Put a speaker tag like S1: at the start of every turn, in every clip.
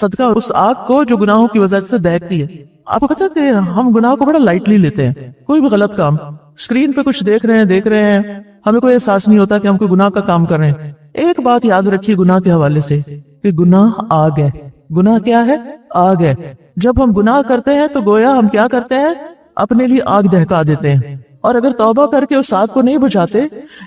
S1: صدقہ اس آگ کو جو گناہوں کی وجہ سے دہتی ہے. آپ کو پتا ہے کہ ہم گناہ کو بڑا لائٹلی لیتے ہیں. کوئی بھی غلط کام اسکرین پہ کچھ دیکھ رہے ہیں ہمیں کوئی احساس نہیں ہوتا کہ ہم کوئی گناہ کا کام کر رہے ہیں. ایک بات یاد رکھیے گناہ کے حوالے سے کہ گناہ آگ ہے. گناہ کیا ہے؟ آگ ہے. جب ہم گناہ کرتے ہیں تو گویا ہم کیا کرتے ہیں؟ اپنے لیے آگ دہکا دیتے ہیں. اور اگر توبہ کر کے اس آگ کو نہیں بجھاتے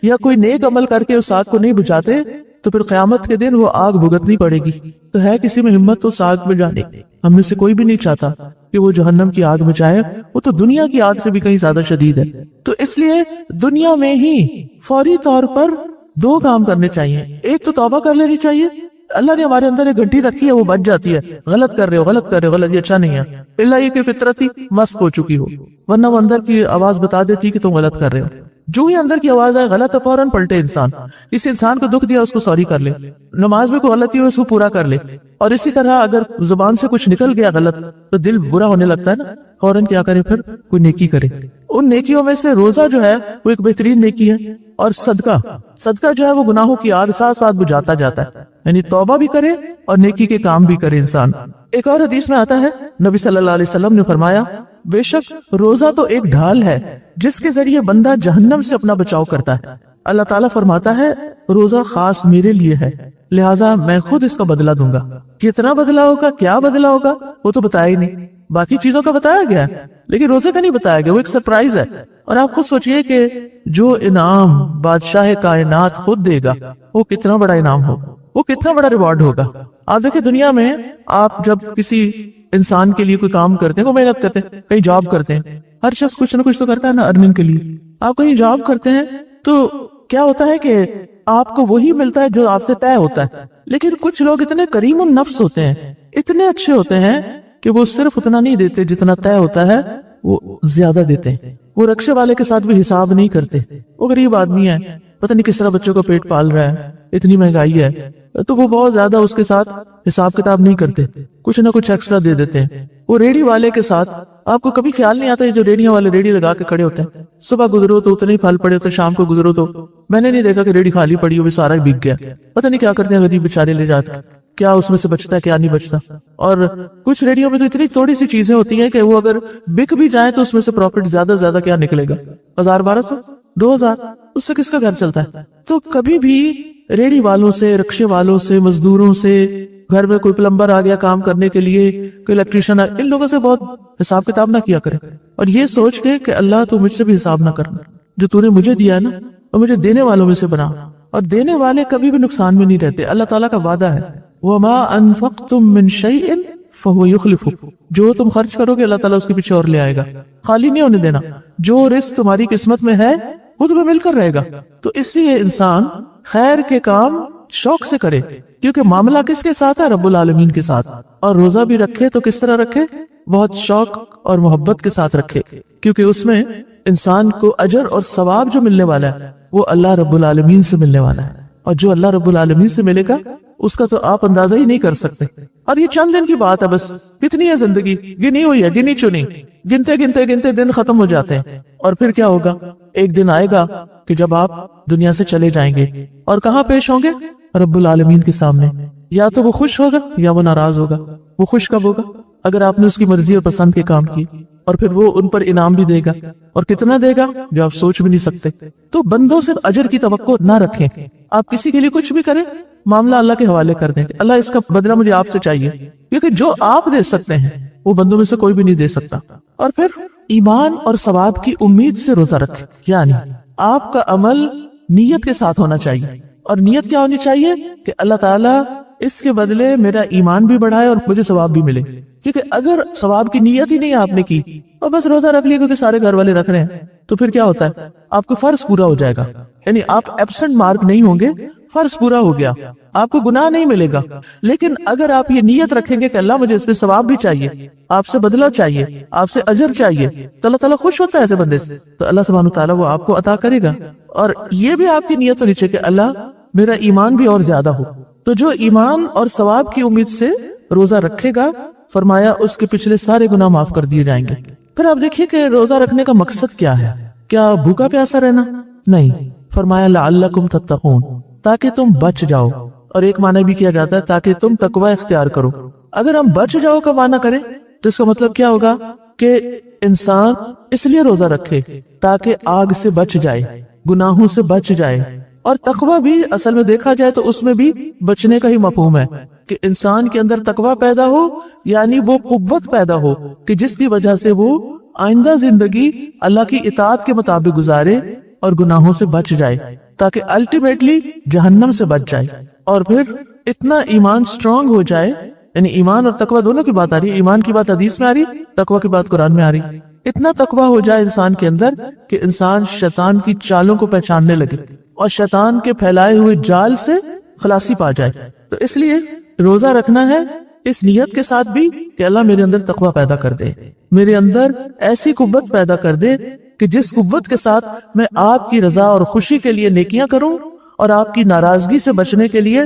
S1: یا کوئی نیک عمل کر کے اس آگ کو نہیں بجھاتے تو پھر قیامت کے دن وہ آگ بھگتنی پڑے گی. تو ہے کسی میں ہمت تو اس آگ میں جانے کی؟ ہم میں سے کوئی بھی نہیں چاہتا کہ وہ جہنم کی آگ میں جائے. وہ تو دنیا کی آگ سے بھی کہیں زیادہ شدید ہے. تو اس لیے دنیا میں ہی فوری طور پر دو کام کرنے چاہیے. ایک تو توبہ کر لینی چاہیے. اللہ نے ہمارے اندر ایک گھنٹی رکھی ہے، وہ بج جاتی ہے. غلط کر رہے ہو، غلط، یہ اچھا نہیں ہے. اللہ یہ کہ فطرت ہی مسک ہو چکی ہو، ورنہ وہ اندر کی آواز بتا دیتی کہ تم غلط کر رہے ہو. جو ہی اندر کی آواز آئے غلط ہے فوراً پلٹے انسان. اس انسان کو دکھ دیا اس کو سوری کر لے. نماز میں کوئی غلطی ہو اس کو پورا کر لے. اور اسی طرح اگر زبان سے کچھ نکل گیا غلط تو دل برا ہونے لگتا ہے نا، فوراً کیا کرے؟ پھر کوئی نیکی کرے. ان نیکیوں میں سے روزہ جو ہے وہ ایک بہترین نیکی ہے. اور صدقہ جو ہے وہ گناہوں کی آگ ساتھ ساتھ بجھاتا جاتا ہے. یعنی توبہ بھی کرے اور نیکی کے کام بھی کرے انسان. ایک اور حدیث میں آتا ہے نبی صلی اللہ علیہ وسلم نے فرمایا بے شک روزہ تو ایک ڈھال ہے جس کے ذریعے بندہ جہنم سے اپنا بچاؤ کرتا ہے. اللہ تعالیٰ فرماتا ہے روزہ خاص میرے لیے ہے، لہٰذا میں خود اس کا بدلہ دوں گا. کتنا بدلہ ہوگا، کیا بدلہ ہوگا وہ تو بتایا ہی نہیں. باقی چیزوں کا بتایا گیا ہے لیکن روزے کا نہیں بتایا گیا. وہ ایک سرپرائز ہے. اور آپ خود سوچئے کہ جو انعام بادشاہ کائنات خود دے گا وہ کتنا بڑا انعام ہوگا، وہ کتنا بڑا ریوارڈ ہوگا. آپ دیکھیں دنیا میں آپ جب کسی انسان کے لیے کوئی کام کرتے ہیں، کوئی محنت کرتے ہیں، کہیں جاب کرتے ہیں، ہر شخص کچھ نہ کچھ تو کرتا ہے نا ارننگ کے لیے. آپ کہیں جاب کرتے ہیں تو کیا ہوتا ہے کہ آپ کو وہی ملتا ہے جو آپ سے طے ہوتا ہے. لیکن کچھ لوگ اتنے کریم النفس ہوتے ہیں، اتنے اچھے ہوتے ہیں کہ وہ صرف اتنا نہیں دیتے جتنا طے ہوتا ہے، وہ زیادہ دیتے ہیں. وہ رکشے والے کے ساتھ بھی حساب نہیں کرتے. وہ غریب آدمی ہے، پتہ نہیں کس طرح بچوں کا پیٹ پال رہا ہے، اتنی مہنگائی ہے، تو وہ بہت زیادہ اس کے ساتھ حساب کتاب نہیں کرتے، کچھ نہ کچھ ایکسٹرا دے دیتے ہیں. وہ ریڑھی والے کے ساتھ آپ کو کبھی خیال نہیں آتا جو ریڑھیاں والے ریڑھی لگا کے کھڑے ہوتے ہیں، صبح گزرو تو اتنے ہی پھل پڑے ہوتے، شام کو گزرو تو میں نے نہیں دیکھا کہ ریڑھی خالی پڑی ہو سارا بک گیا. پتہ نہیں کیا کرتے ہیں غریب بیچارے لے جاتے، کیا اس میں سے بچتا ہے کیا نہیں بچتا. اور کچھ ریڑھیوں میں تو اتنی تھوڑی سی چیزیں ہوتی ہیں کہ وہ اگر بک بھی جائیں تو اس میں سے پروفٹ زیادہ زیادہ کیا نکلے گا، 1000 1200 2000، اس سے کس کا گھر چلتا ہے. تو کبھی بھی ریڑھی والوں سے، رکشے والوں سے، مزدوروں سے، گھر میں کوئی پلمبر آ گیا کام کرنے کے لیے، کوئی الیکٹریشین، ان لوگوں سے بہت حساب کتاب نہ کیا کرے. اور یہ سوچ کے کہ اللہ تو مجھ سے بھی حساب نہ کرنا، جو تو نے مجھے دیا ہے نا اور مجھے دینے والوں میں سے بنا. اور دینے والے کبھی بھی نقصان میں نہیں رہتے. اللہ تعالیٰ کا وعدہ ہے وَمَا أَنفَقْتُم مِّن شَيْءٍ فَهُوَ يُخْلِفُهُ، جو تم خرچ کرو گے اللہ تعالیٰ اس کے پیچھے اور لے آئے گا. خالی نہیں ہونے دینا. جو رزق تمہاری قسمت میں ہے وہ تمہیں مل کر رہے گا. تو اس لیے انسان خیر کے کام شوق سے کرے، کیونکہ معاملہ کس کے ساتھ ہے؟ رب العالمین کے ساتھ. اور روزہ بھی رکھے تو کس طرح رکھے؟ بہت شوق اور محبت کے ساتھ رکھے، کیونکہ اس میں انسان کو اجر اور ثواب جو ملنے والا ہے وہ اللہ رب العالمین سے ملنے والا ہے. اور جو اللہ رب العالمین سے ملے گا اس کا تو آپ اندازہ ہی نہیں کر سکتے. اور یہ چند دن کی بات ہے، بس کتنی ہے زندگی، گنی ہوئی ہے، گنی چنی، گنتے گنتے گنتے دن ختم ہو جاتے ہیں. اور پھر کیا ہوگا؟ ایک دن آئے گا کہ جب آپ دنیا سے چلے جائیں گے اور کہاں پیش ہوں گے؟ رب العالمین کے سامنے. یا تو وہ خوش ہوگا یا وہ ناراض ہوگا. وہ خوش کب ہوگا؟ اگر آپ نے اس کی مرضی اور پسند کے کام کی، اور پھر وہ ان پر انعام بھی دے گا، اور کتنا دے گا جو آپ سوچ بھی نہیں سکتے. تو بندوں سے اجر کی توقع نہ رکھیں. آپ کسی کے لیے کچھ بھی کریں، معاملہ اللہ کے حوالے کر دیں. اللہ اس کا بدلہ مجھے آپ سے چاہیے، کیونکہ جو آپ دے سکتے ہیں وہ بندوں میں سے کوئی بھی نہیں دے سکتا. اور پھر ایمان اور ثواب کی امید سے روزہ رکھیں. یعنی آپ کا عمل نیت کے ساتھ ہونا چاہیے. اور نیت کیا ہونی چاہیے؟ کہ اللہ تعالیٰ اس کے بدلے میرا ایمان بھی بڑھائے اور مجھے ثواب بھی ملے. کیونکہ اگر ثواب کی نیت ہی نہیں آپ نے کی اور بس روزہ رکھ لیا کیونکہ سارے گھر والے رکھ رہے ہیں، تو پھر کیا ہوتا ہے؟ آپ کو فرض پورا ہو جائے گا. یعنی آپ ایبسنٹ مارک نہیں ہوں گے، فرض پورا ہو گیا، آپ کو گناہ نہیں ملے گا. لیکن اگر آپ یہ نیت رکھیں گے کہ اللہ مجھے اس پہ ثواب بھی چاہیے، آپ سے بدلہ چاہیے، آپ سے اجر چاہیے، تو اللہ تعالیٰ خوش ہوتا ہے ایسے بندے سے. تو اللہ سبحانہ وتعالیٰ وہ آپ کو عطا کرے گا. اور یہ بھی آپ کی نیت ہونی چاہیے کہ اللہ میرا ایمان بھی اور زیادہ ہو. تو جو ایمان اور ثواب کی امید سے روزہ رکھے گا، فرمایا اس کے پچھلے سارے گناہ معاف کر دیے جائیں گے. پھر آپ دیکھیے کہ روزہ رکھنے کا مقصد کیا ہے؟ کیا بھوکا پیاسا رہنا؟ نہیں. فرمایا لعلکم تتقون، تاکہ تم بچ جاؤ اور ایک معنی بھی کیا جاتا ہے تاکہ تم تقوی اختیار کرو. اگر ہم بچ جاؤ کا معنی کریں تو اس کا مطلب کیا ہوگا کہ انسان اس لیے روزہ رکھے تاکہ آگ سے بچ جائے، گناہوں سے بچ جائے. اور تقوی بھی اصل میں دیکھا جائے تو اس میں بھی بچنے کا ہی مفہوم ہے کہ انسان کے اندر تقوی پیدا ہو، یعنی وہ قوت پیدا ہو کہ جس کی وجہ سے وہ آئندہ زندگی اللہ کی اطاعت کے مطابق گزارے اور گناہوں سے بچ جائے تاکہ الٹیمیٹلی جہنم سے بچ جائے. اور پھر اتنا ایمان سٹرونگ ہو جائے، یعنی ایمان اور تقوی دونوں کی بات آ رہی ہے، ایمان کی بات حدیث میں آ رہی، تقوی کی بات قرآن میں آ رہی. اتنا تقوی ہو جائے انسان کے اندر کہ انسان شیطان کی چالوں کو پہچاننے لگے اور شیطان کے پھیلائے ہوئے جال سے خلاصی پا جائے. تو اس لیے روزہ رکھنا ہے اس نیت کے ساتھ بھی کہ اللہ میرے اندر تقوی پیدا کر دے، میرے اندر ایسی قوت پیدا کر دے کہ جس قوت کے ساتھ میں آپ کی رضا اور خوشی کے لیے نیکیاں کروں اور آپ کی ناراضگی سے بچنے کے لیے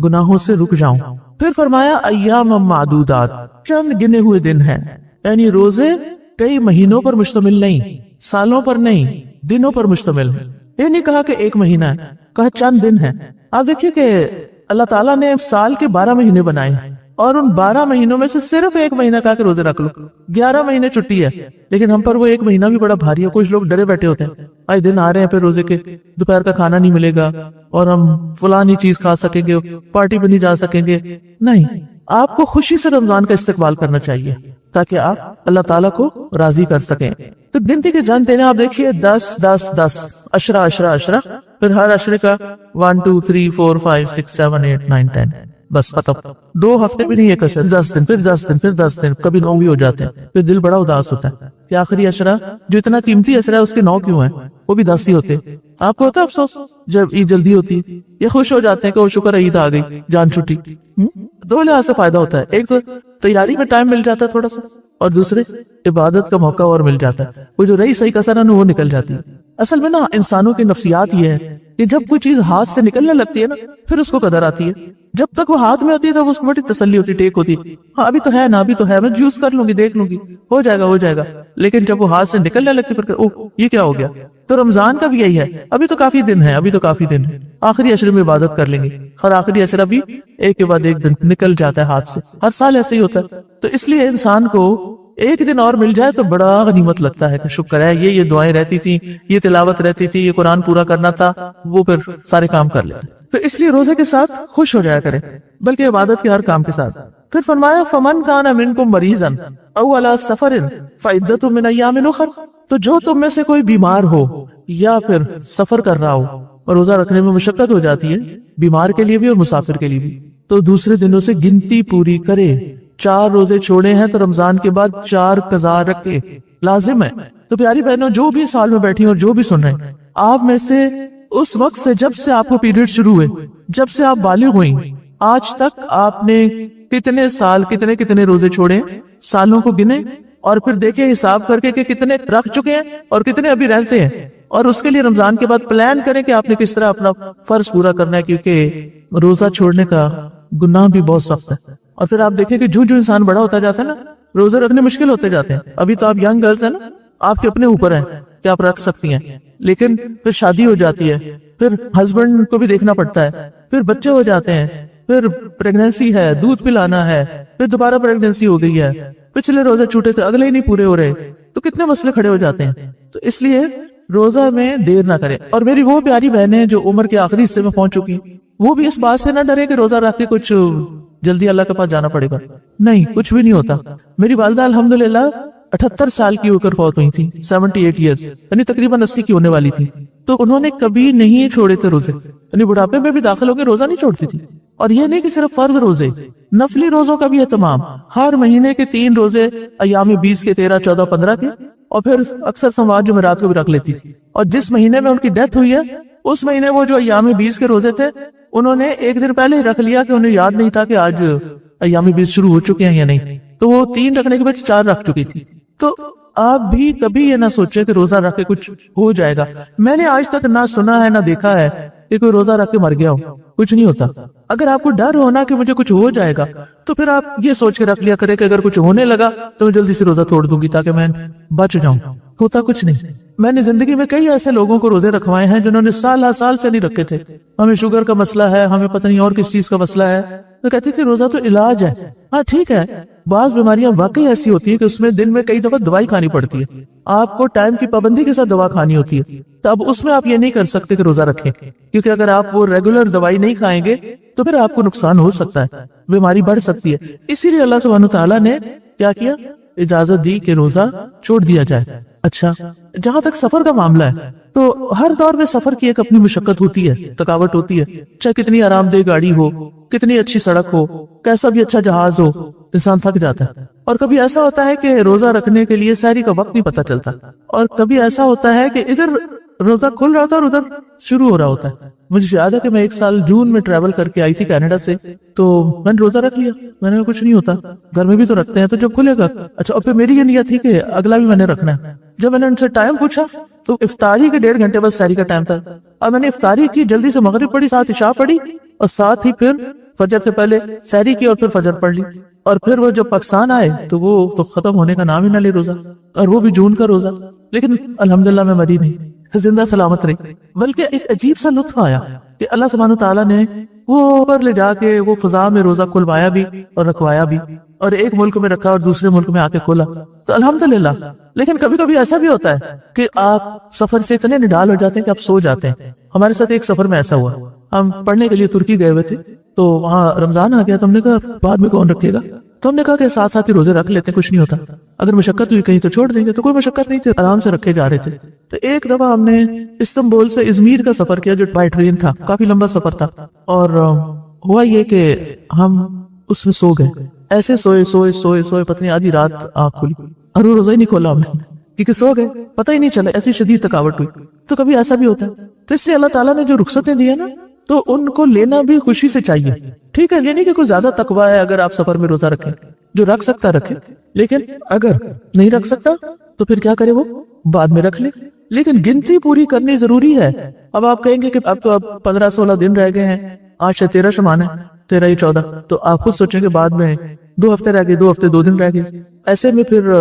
S1: گناہوں سے رک جاؤں. پھر فرمایا ایام معدودات، چند گنے ہوئے دن ہیں. یعنی روزے کئی مہینوں پر مشتمل نہیں، سالوں پر نہیں، دنوں پر مشتمل ہے. یہ نہیں کہا کہ ایک مہینہ ہے، کہا چند دن ہے. آپ دیکھیے کہ اللہ تعالیٰ نے سال کے 12 مہینے بنائے اور ان 12 مہینوں میں سے صرف ایک مہینہ کہا کہ روزے رکھ لو. 11 مہینے چھٹی ہے، لیکن ہم پر وہ ایک مہینہ بھی بڑا بھاری ہے. کچھ لوگ ڈرے بیٹھے ہوتے ہیں، آئے دن آ رہے ہیں پھر روزے کے، دوپہر کا کھانا نہیں ملے گا اور ہم فلانی چیز کھا سکیں گے، پارٹی پہ نہیں جا سکیں گے. نہیں، آپ کو خوشی سے رمضان کا استقبال کرنا چاہیے تاکہ آپ اللہ تعالیٰ کو راضی کر سکیں. تو گنتی کے جانتے ہیں آپ دیکھیے 10 10 10 عشرہ عشرہ عشرہ، پھر ہر عشرے کا 1 2 3 4 5 6 7 8 9 10، بس ختم. 2 ہفتے بھی نہیں، ایک عشرہ، 10 دن، پھر 10 دن، پھر 10 دن، کبھی 9 بھی ہو جاتے ہیں. پھر دل بڑا اداس ہوتا ہے کہ آخری عشرہ جو اتنا قیمتی عشرہ ہے اس کے 9 کیوں ہیں، وہ بھی 10 ہی ہوتے. آپ کو ہوتا ہے افسوس جب عید جلدی ہوتی ہے؟ یہ خوش ہو جاتے ہیں کہ وہ شکر ہے عید آ گئی، جان چھٹی. 2 لحاظ سے فائدہ ہوتا ہے، ایک تو تیاری میں ٹائم مل جاتا ہے تھوڑا سا، اور دوسرے عبادت کا موقع اور مل جاتا ہے. وہ جو رہی صحیح کسر ہے نا وہ نکل جاتی ہے. اصل میں نا انسانوں کی نفسیات یہ ہے کہ جب کوئی چیز ہاتھ سے نکلنے لگتی ہے نا پھر اس کو قدر آتی ہے. جب تک وہ ہاتھ میں ہوتی ہے تو اس کو بڑی تسلی ہوتی، ٹیک ہوتی، ہاں ابھی تو ہے نا، ابھی تو ہے، میں یوز کر لوں گی، دیکھ لوں گی، ہو جائے گا ہو جائے گا. لیکن جب وہ ہاتھ سے نکلنے لگتی پھر اوہ یہ کیا ہو گیا. تو رمضان کا بھی یہی ہے، ابھی تو کافی دن ہے، ابھی تو کافی دن ہے، آخری عشرے میں عبادت کر لیں گے. اور آخری عشرہ بھی ایک کے بعد ایک دن نکل جاتا ہے ہاتھ سے. ہر سال ایسے ہی ہوتا ہے. تو اس لیے انسان کو ایک دن اور مل جائے تو بڑا غنیمت لگتا ہے کہ شکر ہے، یہ دعائیں رہتی تھی، یہ تلاوت رہتی تھی، یہ قرآن پورا کرنا تھا، وہ پھر سارے کام کر لیتے. تو اس لیے روزے کے ساتھ خوش ہو جایا کرے، بلکہ عبادت کے ہر کام کے ساتھ. پھر فرمایا فمن کان منکم مریضا او علی سفر فعدۃ من ایام اخر، تو جو تم میں سے کوئی بیمار ہو یا پھر سفر کر رہا ہو، اور روزہ رکھنے میں مشقت ہو جاتی ہے بیمار کے لیے بھی اور مسافر کے لیے بھی، تو دوسرے دنوں سے گنتی پوری کرے. 4 روزے چھوڑے ہیں تو رمضان کے بعد 4 قضا رکھے، لازم ہے. تو پیاری بہنوں جو بھی سال میں بیٹھی اور جو بھی سن رہے ہیں، آپ میں سے اس وقت سے جب سے آپ کو پیریڈ شروع ہوئے، جب سے آپ بالغ ہوئیں، آج تک آپ نے کتنے سال کتنے روزے چھوڑے، سالوں کو گنے اور پھر دیکھیں حساب کر کے کہ کتنے رکھ چکے ہیں اور کتنے ابھی رہتے ہیں. اور اس کے لیے رمضان کے بعد پلان کریں کہ آپ نے کس طرح اپنا فرض پورا کرنا ہے، کیونکہ روزہ چھوڑنے کا گناہ بھی بہت سخت ہے. اور پھر آپ دیکھیں کہ جو انسان بڑا ہوتا جاتا ہے نا، روزے رکھنے مشکل ہوتے جاتے ہیں. ابھی تو آپ ینگ گرلز ہیں نا، آپ کے اپنے اوپر ہیں کہ آپ رکھ سکتی ہیں، لیکن پھر شادی ہو جاتی ہے، پھر ہسبینڈ کو بھی دیکھنا پڑتا ہے، پھر بچے ہو جاتے ہیں، پھر پریگنینسی ہے، دودھ پلانا ہے، پھر دوبارہ پریگنینسی ہو گئی ہے، پچھلے روزے چھوٹے تھے اگلے ہی نہیں پورے ہو رہے، تو کتنے مسئلے کھڑے ہو جاتے ہیں. تو اس لیے روزہ میں دیر نہ کریں. اور میری وہ پیاری بہنیں جو عمر کے آخری حصے میں پہنچ چکی، وہ بھی اس بات سے نہ ڈرے کہ روزہ رکھ کے کچھ جلدی اللہ کے پاس جانا پڑے گا. نہیں، کچھ بھی نہیں ہوتا. میری والدہ الحمدللہ 78 سال کی ہو کر فوت ہوئی تھی، 78 ایئرز، یعنی تقریباً 80 کی ہونے والی تھی. تو انہوں نے کبھی نہیں چھوڑے تھے روزے، یعنی بڑھاپے میں بھی داخل ہو کے روزہ نہیں چھوڑتی تھی. اور یہ نہیں کہ صرف فرض روزے، نفلی روزوں کا بھی اہتمام. ہر مہینے کے 3 روزے ایام 20 کے، 13 14 15 کے، اور پھر اکثر سماج جمعرات کو بھی رکھ لیتی تھی. اور جس مہینے میں ان کی ڈیتھ ہوئی ہے اس مہینے وہ جو ایام 20 کے روزے تھے انہوں نے ایک دن پہلے ہی رکھ لیا کہ انہیں یاد نہیں تھا کہ آج ایام 20 شروع ہو چکے ہیں یا نہیں. تو وہ 3 رکھنے کے بعد 4 رکھ چکی تھی. تو آپ بھی کبھی یہ نہ سوچے کہ روزہ رکھ کے کچھ ہو جائے گا. میں نے آج تک نہ سنا ہے نہ دیکھا ہے کہ کوئی روزہ رکھ کے مر گیا ہو، کچھ نہیں ہوتا۔ اگر آپ کو ڈر ہونا کہ مجھے کچھ ہو جائے گا تو پھر آپ یہ سوچ کے رکھ لیا کرے کہ اگر کچھ ہونے لگا تو میں جلدی سے روزہ توڑ دوں گی تاکہ میں بچ جاؤں۔ ہوتا کچھ نہیں۔ میں نے زندگی میں کئی ایسے لوگوں کو روزے رکھوائے ہیں جنہوں نے سال سے نہیں رکھے تھے، ہمیں شوگر کا مسئلہ ہے، ہمیں پتہ نہیں اور کس چیز کا مسئلہ ہے، تو کہتی تھی روزہ تو علاج ہے۔ ہاں ٹھیک ہے، بعض بیماریاں واقعی ایسی ہوتی ہے کہ اس میں دن میں کئی دفعہ دوائی کھانی پڑتی ہے، آپ کو ٹائم کی پابندی کے ساتھ دوا کھانی ہوتی ہے، تو اب اس میں آپ یہ نہیں کر سکتے کہ روزہ رکھیں، کیونکہ اگر آپ وہ ریگولر دوائی نہیں کھائیں گے تو پھر آپ کو نقصان ہو سکتا ہے، بیماری بڑھ سکتی ہے۔ اسی لیے اللہ سبحانہ تعالیٰ نے کیا کیا، اجازت دی کہ روزہ چھوڑ دیا جائے۔ اچھا، جہاں تک سفر کا معاملہ ہے تو ہر دور میں سفر کی ایک اپنی مشقت ہوتی ہے، تھکاوٹ ہوتی ہے، چاہے کتنی آرام دہ گاڑی ہو، کتنی اچھی سڑک ہو، کیسا بھی اچھا جہاز ہو، انسان تھک جاتا ہے۔ اور کبھی ایسا ہوتا ہے کہ روزہ رکھنے کے لیے سحری کا وقت نہیں پتہ چلتا، اور کبھی ایسا ہوتا ہے کہ ادھر روزہ کھل رہا ہوتا ہے اور ادھر شروع ہو رہا ہوتا ہے۔ مجھے یاد ہے کہ میں ایک سال جون میں ٹریول کر کے آئی تھی کینیڈا سے، تو میں نے روزہ رکھ لیا، میں نے کچھ نہیں ہوتا، گھر میں بھی تو رکھتے ہیں تو جب کھلے گا۔ اچھا، اور پھر میری یہ نیت تھی کہ اگلا بھی میں نے رکھنا ہے۔ جب میں نے ان سے ٹائم پوچھا تو افطاری کے 1.5 گھنٹے بس سحری کا ٹائم تھا، اور میں نے افطاری کی، جلدی سے مغرب پڑھی، ساتھ عشاء پڑھی، اور ساتھ ہی پھر فجر سے پہلے سحری کی اور پھر فجر پڑھ لی۔ اور پھر وہ جب پاکستان آئے تو وہ تو ختم ہونے کا نام ہی نہ لے روزہ، اور وہ بھی جون کا روزہ، لیکن الحمدللہ میں مری نہیں، زندہ سلامت رہی۔ بلکہ ایک عجیب سا لطف آیا کہ اللہ سبحانہ تعالیٰ نے وہ اوپر لے جا کے وہ فضا میں روزہ کھلوایا بھی اور رکھوایا بھی، اور ایک ملک میں رکھا اور دوسرے ملک میں آ کے کھولا، تو الحمدللہ۔ لیکن کبھی کبھی ایسا بھی ہوتا ہے کہ آپ سفر سے اتنے نڈال ہو جاتے ہیں کہ آپ سو جاتے ہیں۔ ہمارے ساتھ ایک سفر میں ایسا ہوا، ہم پڑھنے کے لیے ترکی گئے ہوئے تھے، تو وہاں رمضان آ گیا، تو ہم نے کہا بعد میں کون رکھے گا، تو ہم نے کہا کہ ساتھ ساتھ ہی روزے رکھ لیتے ہیں، کچھ نہیں ہوتا، اگر مشقت ہوئی کہیں تو چھوڑ دیں گے، تو کوئی مشقت نہیں تھی، آرام سے رکھے جا رہے تھے۔ تو ایک دفعہ ہم نے استنبول سے ازمیر کا سفر کیا جو بائی ٹرین تھا، کافی لمبا سفر تھا، اور ہوا یہ کہ ہم اس میں سو گئے، ایسے سوئے سوئے سوئے سوئے پتہ نہیں آدھی رات آنکھ کھلی، اور وہ روزہ ہی نہیں کھولا ہم نے، کیونکہ سو گئے، پتہ ہی نہیں چلا، ایسی شدید تھکاوٹ ہوئی۔ تو کبھی ایسا بھی ہوتا ہے، تو اس لیے اللہ تعالیٰ نے جو رخصتیں دی ہیں نا، تو ان کو لینا بھی خوشی سے چاہیے۔ ٹھیک ہے، یہ نہیں کہ کوئی زیادہ تقویٰ ہے اگر آپ سفر میں روزہ رکھیں، جو رکھ سکتا رکھے، لیکن اگر نہیں رکھ سکتا تو پھر کیا کرے، وہ بعد میں رکھ لے، لیکن گنتی پوری کرنی ضروری ہے۔ اب آپ کہیں گے کہ اب تو 15-16 دن رہ گئے ہیں، آج سے 13 شبان ہے، 13 یا 14، تو آپ خود سوچیں کہ بعد میں 2 ہفتے رہ گئے، 2 ہفتے 2 دن رہ گئے، ایسے میں پھر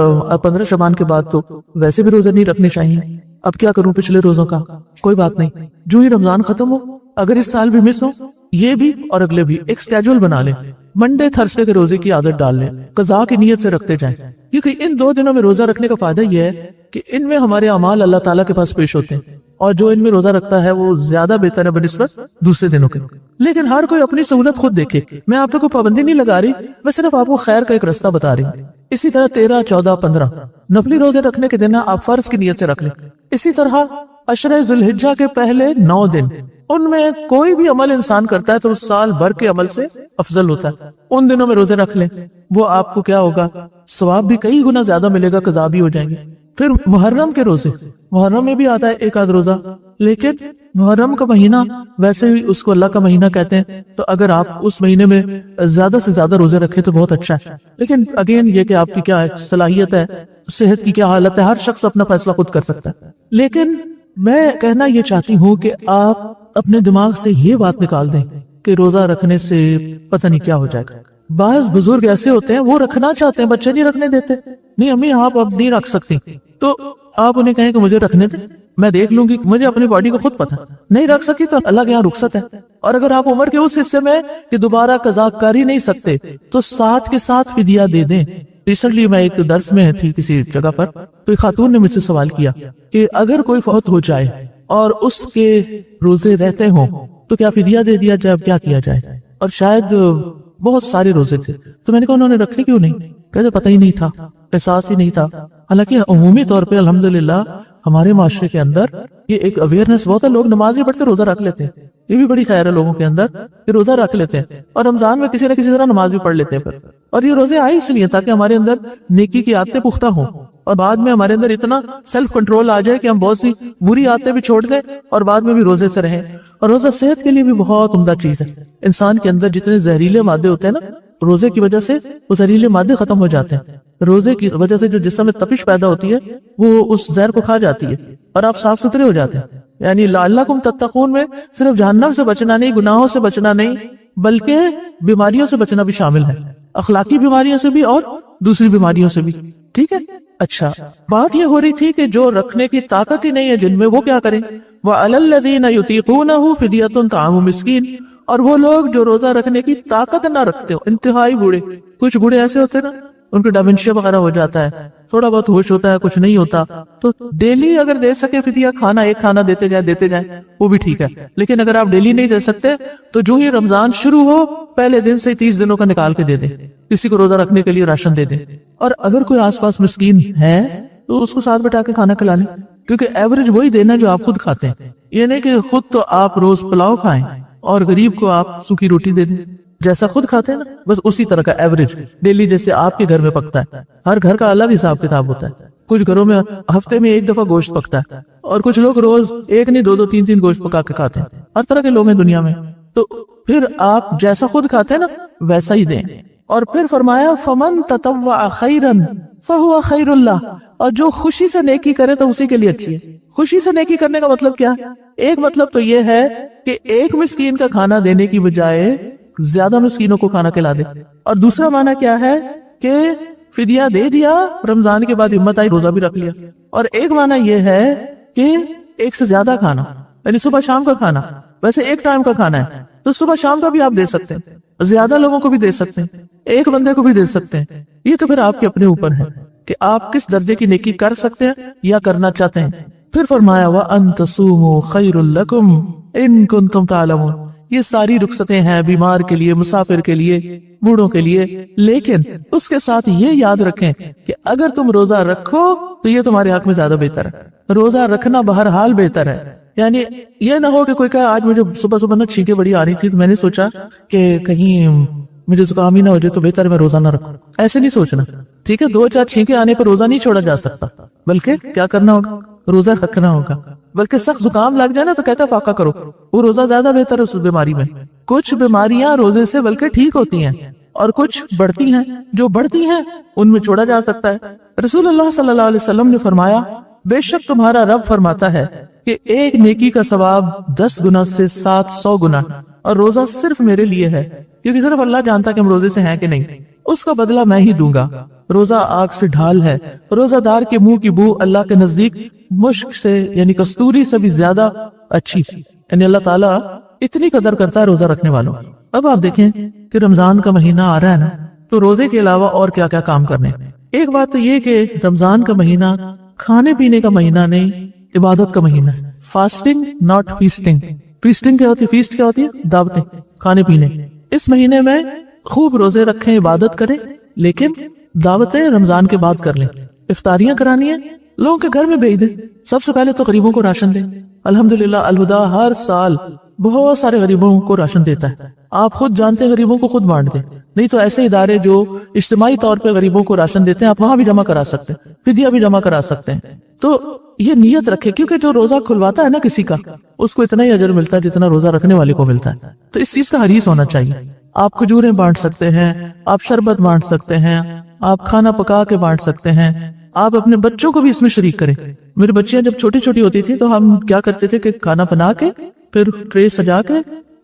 S1: 15 شبان کے بعد تو ویسے بھی روزے نہیں رکھنے چاہیے۔ اب کیا کروں پچھلے روزوں کا، کوئی بات نہیں، جو ہی رمضان ختم ہو، اگر اس سال بھی مس ہو، یہ بھی اور اگلے بھی، ایک سکیجول بنا لیں، منڈے تھرسڈے کے روزے کی عادت ڈال لیں، قضاء کی نیت سے رکھتے جائیں، کیونکہ ان 2 دنوں میں روزہ رکھنے کا فائدہ یہ ہے کہ ان میں ہمارے اعمال اللہ تعالیٰ کے پاس پیش ہوتے ہیں، اور جو ان میں روزہ رکھتا ہے وہ زیادہ بہتر ہے بنسبت دوسرے دنوں کے۔ لیکن ہر کوئی اپنی سہولت خود دیکھے، میں آپ پہ کوئی پابندی نہیں لگا رہی، میں صرف آپ کو خیر کا ایک رستہ بتا رہی ہوں۔ اسی طرح 13، 14، 15 نفلی روزے رکھنے کے دن آپ فرض کی نیت سے رکھ لیں۔ اسی طرح عشرہ ذی الحجہ کے پہلے 9 دن، ان میں کوئی بھی عمل انسان کرتا ہے تو اس سال بھر کے عمل سے افضل ہوتا ہے، ان دنوں میں روزے رکھ لیں، وہ آپ کو کیا ہوگا، ثواب بھی کئی گنا زیادہ ملے گا، قضا بھی ہو جائیں گے۔ پھر محرم کے روزے، محرم میں بھی آتا ہے ایک آدھ روزہ، لیکن محرم کا مہینہ ویسے ہی اس کو اللہ کا مہینہ کہتے ہیں، تو اگر آپ اس مہینے میں زیادہ سے زیادہ روزے رکھیں تو بہت اچھا ہے، لیکن اگین یہ کہ آپ کی کیا صلاحیت ہے، صحت کی کیا حالت ہے، ہر شخص اپنا فیصلہ خود کر سکتا ہے۔ لیکن میں کہنا یہ چاہتی ہوں کہ آپ اپنے دماغ سے یہ بات نکال دیں کہ روزہ رکھنے سے پتہ نہیں کیا ہو جائے گا۔ بعض بزرگ ایسے ہوتے ہیں وہ رکھنا چاہتے ہیں، بچے نہیں رکھنے دیتے، نہیں امی آپ اب نہیں رکھ سکتی، تو آپ انہیں کہیں کہ مجھے رکھنے دیں، میں دیکھ لوں گی، مجھے اپنی باڈی کو خود پتہ، نہیں رکھ سکی تو اللہ کے یہاں رخصت ہے۔ اور اگر آپ عمر کے اس حصے میں کہ دوبارہ قضا کر ہی نہیں سکتے تو ساتھ کے ساتھ فدیہ دے دیں۔ ریسنٹلی میں ایک درس میں تھی کسی جگہ پر، تو ایک خاتون نے مجھ سے سوال کیا کہ اگر کوئی فوت ہو جائے اور اس کے روزے رہتے ہوں تو کیا فدیہ دے دیا جائے، اب کیا کیا جائے، اور شاید بہت سارے روزے تھے، تو میں نے کہا انہوں نے رکھے کیوں نہیں، کہتے پتہ ہی نہیں تھا، احساس ہی نہیں تھا۔ حالانکہ عمومی طور پہ الحمدللہ ہمارے معاشرے کے اندر یہ ایک اویئرنس بہت ہے، لوگ نماز ہی پڑھتے روزہ رکھ لیتے ہیں، یہ بھی بڑی خیر ہے لوگوں کے اندر کہ روزہ رکھ لیتے ہیں، اور رمضان میں کسی نہ کسی طرح نماز بھی پڑھ لیتے ہیں پھر۔ اور یہ روزے آئے اس لیے تاکہ ہمارے اندر نیکی کی عادتیں پختہ ہوں، اور بعد میں ہمارے اندر اتنا سیلف کنٹرول آ جائے کہ ہم بہت سی بری عادتیں بھی چھوڑ دیں اور بعد میں بھی روزے سے رہیں۔ اور روزہ صحت کے لیے بھی بہت عمدہ چیز ہے، انسان کے اندر جتنے زہریلے مادے ہوتے ہیں نا، روزے کی وجہ سے وہ زہریلے مادے ختم ہو جاتے ہیں، روزے کی وجہ سے جو جسم میں تپش پیدا ہوتی ہے وہ اس زہر کو کھا جاتی ہے اور آپ صاف ستھرے ہو جاتے ہیں۔ یعنی لعلکم تتقون میں صرف جہنم سے بچنا نہیں، گناہوں سے بچنا نہیں، بلکہ بیماریوں سے بچنا بھی شامل ہے، اخلاقی بیماریوں سے بھی اور دوسری بیماریوں سے بھی. ٹھیک ہے. اچھا، بات یہ ہو رہی تھی کہ جو رکھنے کی طاقت ہی نہیں ہے جن میں، وہ کیا کریں؟ وَعَلَى الَّذِينَ يُطِيقُونَهُ فِدْيَةٌ طَعَامُ مِسْكِينٍ، اور وہ لوگ جو روزہ رکھنے کی طاقت نہ رکھتے ہو، انتہائی بوڑھے، کچھ بوڑھے ایسے ہوتے نا ان کو ڈیمنشیا وغیرہ ہو جاتا ہے، تھوڑا بہت ہوش ہوتا ہے، کچھ نہیں ہوتا، تو ڈیلی اگر دے سکے فدیہ، کھانا ایک کھانا دیتے جائے وہ بھی ٹھیک ہے. لیکن اگر آپ ڈیلی نہیں دے سکتے تو جو ہی رمضان شروع ہو پہلے دن سے 30 دنوں کا نکال کے دے دیں، کسی کو روزہ رکھنے کے لیے راشن دے دیں. اور اگر کوئی آس پاس مسکین ہے تو اس کو ساتھ بٹا کے کھانا کھلا لیں، کیونکہ ایوریج وہی دینا جو آپ خود کھاتے ہیں. یہ نہیں کہ خود تو آپ روز پلاؤ کھائیں اور غریب کو آپ سوکھی روٹی دے دیں، جیسا خود کھاتے ہیں نا بس اسی طرح کا ایوریج ڈیلی جیسے آپ کے گھر میں پکتا ہے. ہر گھر کا الگ حساب کتاب ہوتا ہے. کچھ گھروں میں ہفتے میں ایک دفعہ گوشت پکتا ہے اور کچھ لوگ روز ایک نہیں 2 3 گوشت پکا کے کھاتے ہیں. ہر طرح کے لوگ ہیں دنیا میں. تو پھر آپ جیسا خود کھاتے ہیں نا ویسا ہی دیں. اور پھر فرمایا فمن تطوع خیرا فہو خیر اللہ، اور جو خوشی سے نیکی کرے تو اسی کے لیے اچھی ہے. خوشی سے نیکی کرنے کا مطلب کیا ہے؟ ایک مطلب تو یہ ہے کہ ایک مسکین کا کھانا دینے کی بجائے زیادہ مسکینوں کو کھانا کھلا دے. اور دوسرا معنی کیا ہے کہ فدیہ دے دیا، رمضان کے بعد ہمت آئی روزہ بھی رکھ لیا. اور ایک معنی یہ ہے کہ ایک سے زیادہ کھانا، یعنی صبح شام کا کھانا، ویسے ایک ٹائم کا کھانا ہے تو صبح شام کا بھی آپ دے سکتے ہیں، زیادہ لوگوں کو بھی دے سکتے ہیں، ایک بندے کو بھی دے سکتے ہیں. یہ تو پھر آپ کے اپنے اوپر ہے کہ آپ کس درجے کی نیکی کر سکتے ہیں یا کرنا چاہتے ہیں. پھر فرمایا وَأَن تَصُومُوا خَيْرٌ لَكُمْ إِن كُنتُمْ تَعْلَمُونَ. یہ ساری رخصتیں ہیں بیمار کے لیے، مسافر کے لیے، بوڑھوں کے لیے، لیکن اس کے ساتھ یہ یاد رکھیں کہ اگر تم روزہ رکھو تو یہ تمہارے حق میں زیادہ بہتر ہے. روزہ رکھنا بہرحال بہتر ہے. یعنی یہ نہ ہو کہ کوئی کہے آج مجھے صبح نا چھینکیں بڑی آ رہی تھی تو میں نے سوچا کہ کہیں مجھے زکام ہی نہ ہو جائے تو بہتر ہے میں روزہ نہ رکھوں. ایسے نہیں سوچنا. ٹھیک ہے، 2 4 چھینکیں آنے پر روزہ نہیں چھوڑا جا سکتا، بلکہ کیا کرنا ہوگا؟ روزہ رکھنا ہوگا. بلکہ سخت زکام لگ جائے نا تو کہتا ہے فاقہ کرو، وہ روزہ زیادہ بہتر ہے اس بیماری میں. کچھ بیماریاں روزے سے بلکہ ٹھیک ہوتی ہیں اور کچھ بڑھتی ہیں، جو بڑھتی ہیں ان میں چھوڑا جا سکتا ہے. رسول اللہ صلی اللہ علیہ وسلم نے فرمایا بے شک تمہارا رب فرماتا ہے کہ ایک نیکی کا ثواب 10 گنا سے 700 گنا، اور روزہ صرف میرے لیے ہے، کیونکہ صرف اللہ جانتا کہ ہم روزے سے ہیں کہ نہیں. اس کا بدلہ میں ہی دوں گا. روزہ آگ سے ڈھال ہے، روزہ دار کے منہ کی بو اللہ کے نزدیک مشک سے یعنی کستوری سے بھی زیادہ اچھی، یعنی اللہ تعالیٰ اتنی قدر کرتا ہے روزہ رکھنے والوں. اب آپ دیکھیں کہ رمضان کا مہینہ آ رہا ہے نا، تو روزے کے علاوہ اور کیا کیا کام کرنے. ایک بات تو یہ کہ رمضان کا مہینہ کھانے پینے کا مہینہ نہیں، عبادت کا مہینہ ہے. Fasting not feasting. فیسٹنگ کیا ہوتی ہے؟ فیسٹ کیا ہوتی ہے؟ دعوتیں، کھانے پینے. اس مہینے میں خوب روزے رکھیں، عبادت کریں، لیکن دعوتیں رمضان کے بعد کر لیں. افطاریاں کرانی ہیں، لوگوں کے گھر میں بھیج دیں. سب سے پہلے تو غریبوں کو راشن دیں. الحمدللہ الہدا ہر سال بہت سارے غریبوں کو راشن دیتا ہے. آپ خود جانتے ہیں غریبوں کو خود بانٹ دیں. نہیں تو ایسے ادارے جو اجتماعی طور پہ غریبوں کو راشن دیتے ہیں آپ وہاں بھی جمع کرا سکتے ہیں، فدیہ بھی جمع کرا سکتے ہیں. تو یہ نیت رکھے، کیونکہ جو روزہ کھلواتا ہے نا کسی کا، اس کو اتنا ہی اجر ملتا ہے جتنا روزہ رکھنے والے کو ملتا ہے. تو اس چیز کا حریص ہونا چاہیے. آپ کھجوریں بانٹ سکتے ہیں، آپ شربت بانٹ سکتے ہیں، آپ کھانا پکا کے بانٹ سکتے ہیں. آپ اپنے بچوں کو بھی اس میں شریک کریں. میری بچیاں جب چھوٹی چھوٹی ہوتی تھی تو ہم کیا کرتے تھے کہ کھانا بنا کے پھر ٹرے سجا کے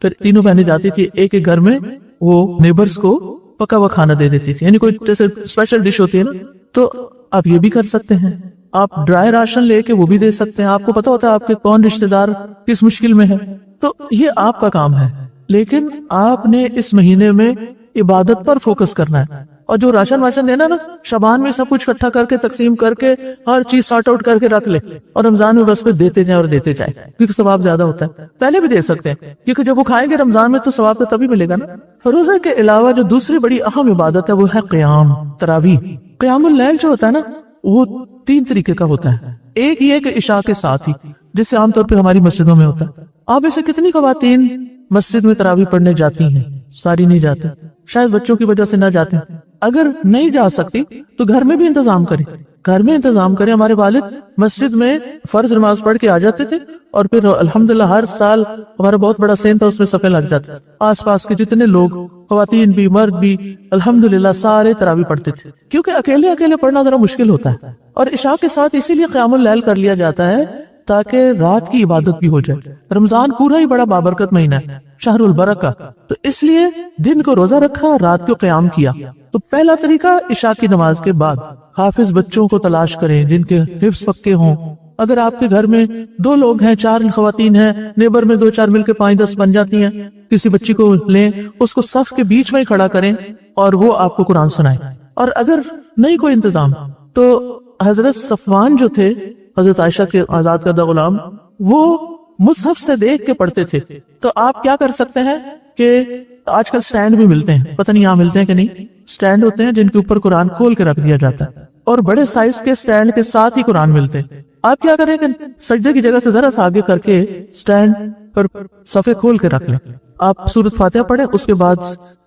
S1: پھر تینوں بہنیں جاتی تھی ایک ایک گھر میں، وہ نیبرز کو پکا ہوا کھانا دے دیتی تھی. یعنی کوئی جیسے اسپیشل ڈش ہوتی ہے نا، تو آپ یہ بھی کر سکتے ہیں. آپ ڈرائی راشن لے کے وہ بھی دے سکتے ہیں. آپ کو پتا ہوتا ہے آپ کے کون رشتہ دار کس مشکل میں ہے، تو یہ آپ کا کام ہے. لیکن آپ نے اس مہینے میں عبادت پر فوکس کرنا ہے. اور جو راشن واشن دینا نا، شبان میں سب کچھ اکٹھا کر کے تقسیم کر کے ہر چیز سارٹ آؤٹ کر کے رکھ لے، اور رمضان میں بس پہ دیتے جائیں اور دیتے جائیں، کیونکہ ثواب زیادہ ہوتا ہے. پہلے بھی دے سکتے ہیں کیونکہ جب وہ کھائیں گے رمضان میں تو ثواب تو تبھی ملے گا نا. روزہ کے علاوہ جو دوسری بڑی اہم عبادت ہے وہ ہے قیام، تراویح. قیام اللیل جو ہوتا ہے نا وہ 3 طریقے کا ہوتا ہے. ایک یہ کہ عشاء کے ساتھ ہی، جس سے عام طور پہ ہماری مسجدوں میں ہوتا ہے. آپ میں سے کتنی خواتین مسجد میں تراویح پڑھنے جاتی ہیں؟ ساری نہیں جاتے، شاید بچوں کی وجہ سے نہ جاتے. اگر نہیں جا سکتی تو گھر میں بھی انتظام کریں. گھر میں انتظام کریں. ہمارے والد مسجد میں فرض نماز پڑھ کے آ جاتے تھے اور پھر الحمدللہ ہر سال ہمارا بہت بڑا سین تھا، اس میں صفیں لگ جاتے. آس پاس کے جتنے لوگ، خواتین بھی مرد بھی، الحمدللہ سارے تراویح پڑھتے تھے. کیونکہ اکیلے پڑھنا ذرا مشکل ہوتا ہے. اور عشاء کے ساتھ اسی لیے قیام اللیل کر لیا جاتا ہے تاکہ رات کی عبادت بھی ہو جائے. رمضان پورا ہی بڑا بابرکت مہینہ ہے، شہر البرکہ، تو اس لیے دن کو روزہ رکھا، رات کو قیام کیا. تو پہلا طریقہ عشاء کی نماز کے بعد حافظ بچوں کو تلاش کریں جن کے حفظ پکے ہوں. اگر آپ کے گھر میں 2 لوگ ہیں، 4 خواتین ہیں، نیبر میں 2-4 مل کے 5-10 بن جاتی ہیں، کسی بچی کو لیں، اس کو صف کے بیچ میں ہی کھڑا کریں اور وہ آپ کو قرآن سنائے. اور اگر نہیں کوئی انتظام تو حضرت صفوان جو تھے، حضرت عائشہ کے آزاد کردہ غلام، وہ مصحف سے دیکھ کے پڑھتے تھے. تو آپ کیا کر سکتے ہیں کہ آج کل سٹینڈ بھی ملتے ہیں، پتہ نہیں یہاں ملتے ہیں کہ نہیں، سٹینڈ ہوتے ہیں جن کے اوپر قرآن کھول کے رکھ دیا جاتا ہے، اور بڑے سائز کے سٹینڈ کے ساتھ ہی قرآن ملتے ہیں. آپ کیا کریں کہ سجدے کی جگہ سے ذرا سا آگے کر کے سٹینڈ پر صفحے کھول کے رکھ لیں. آپ سورۃ فاتحہ پڑھیں، اس کے بعد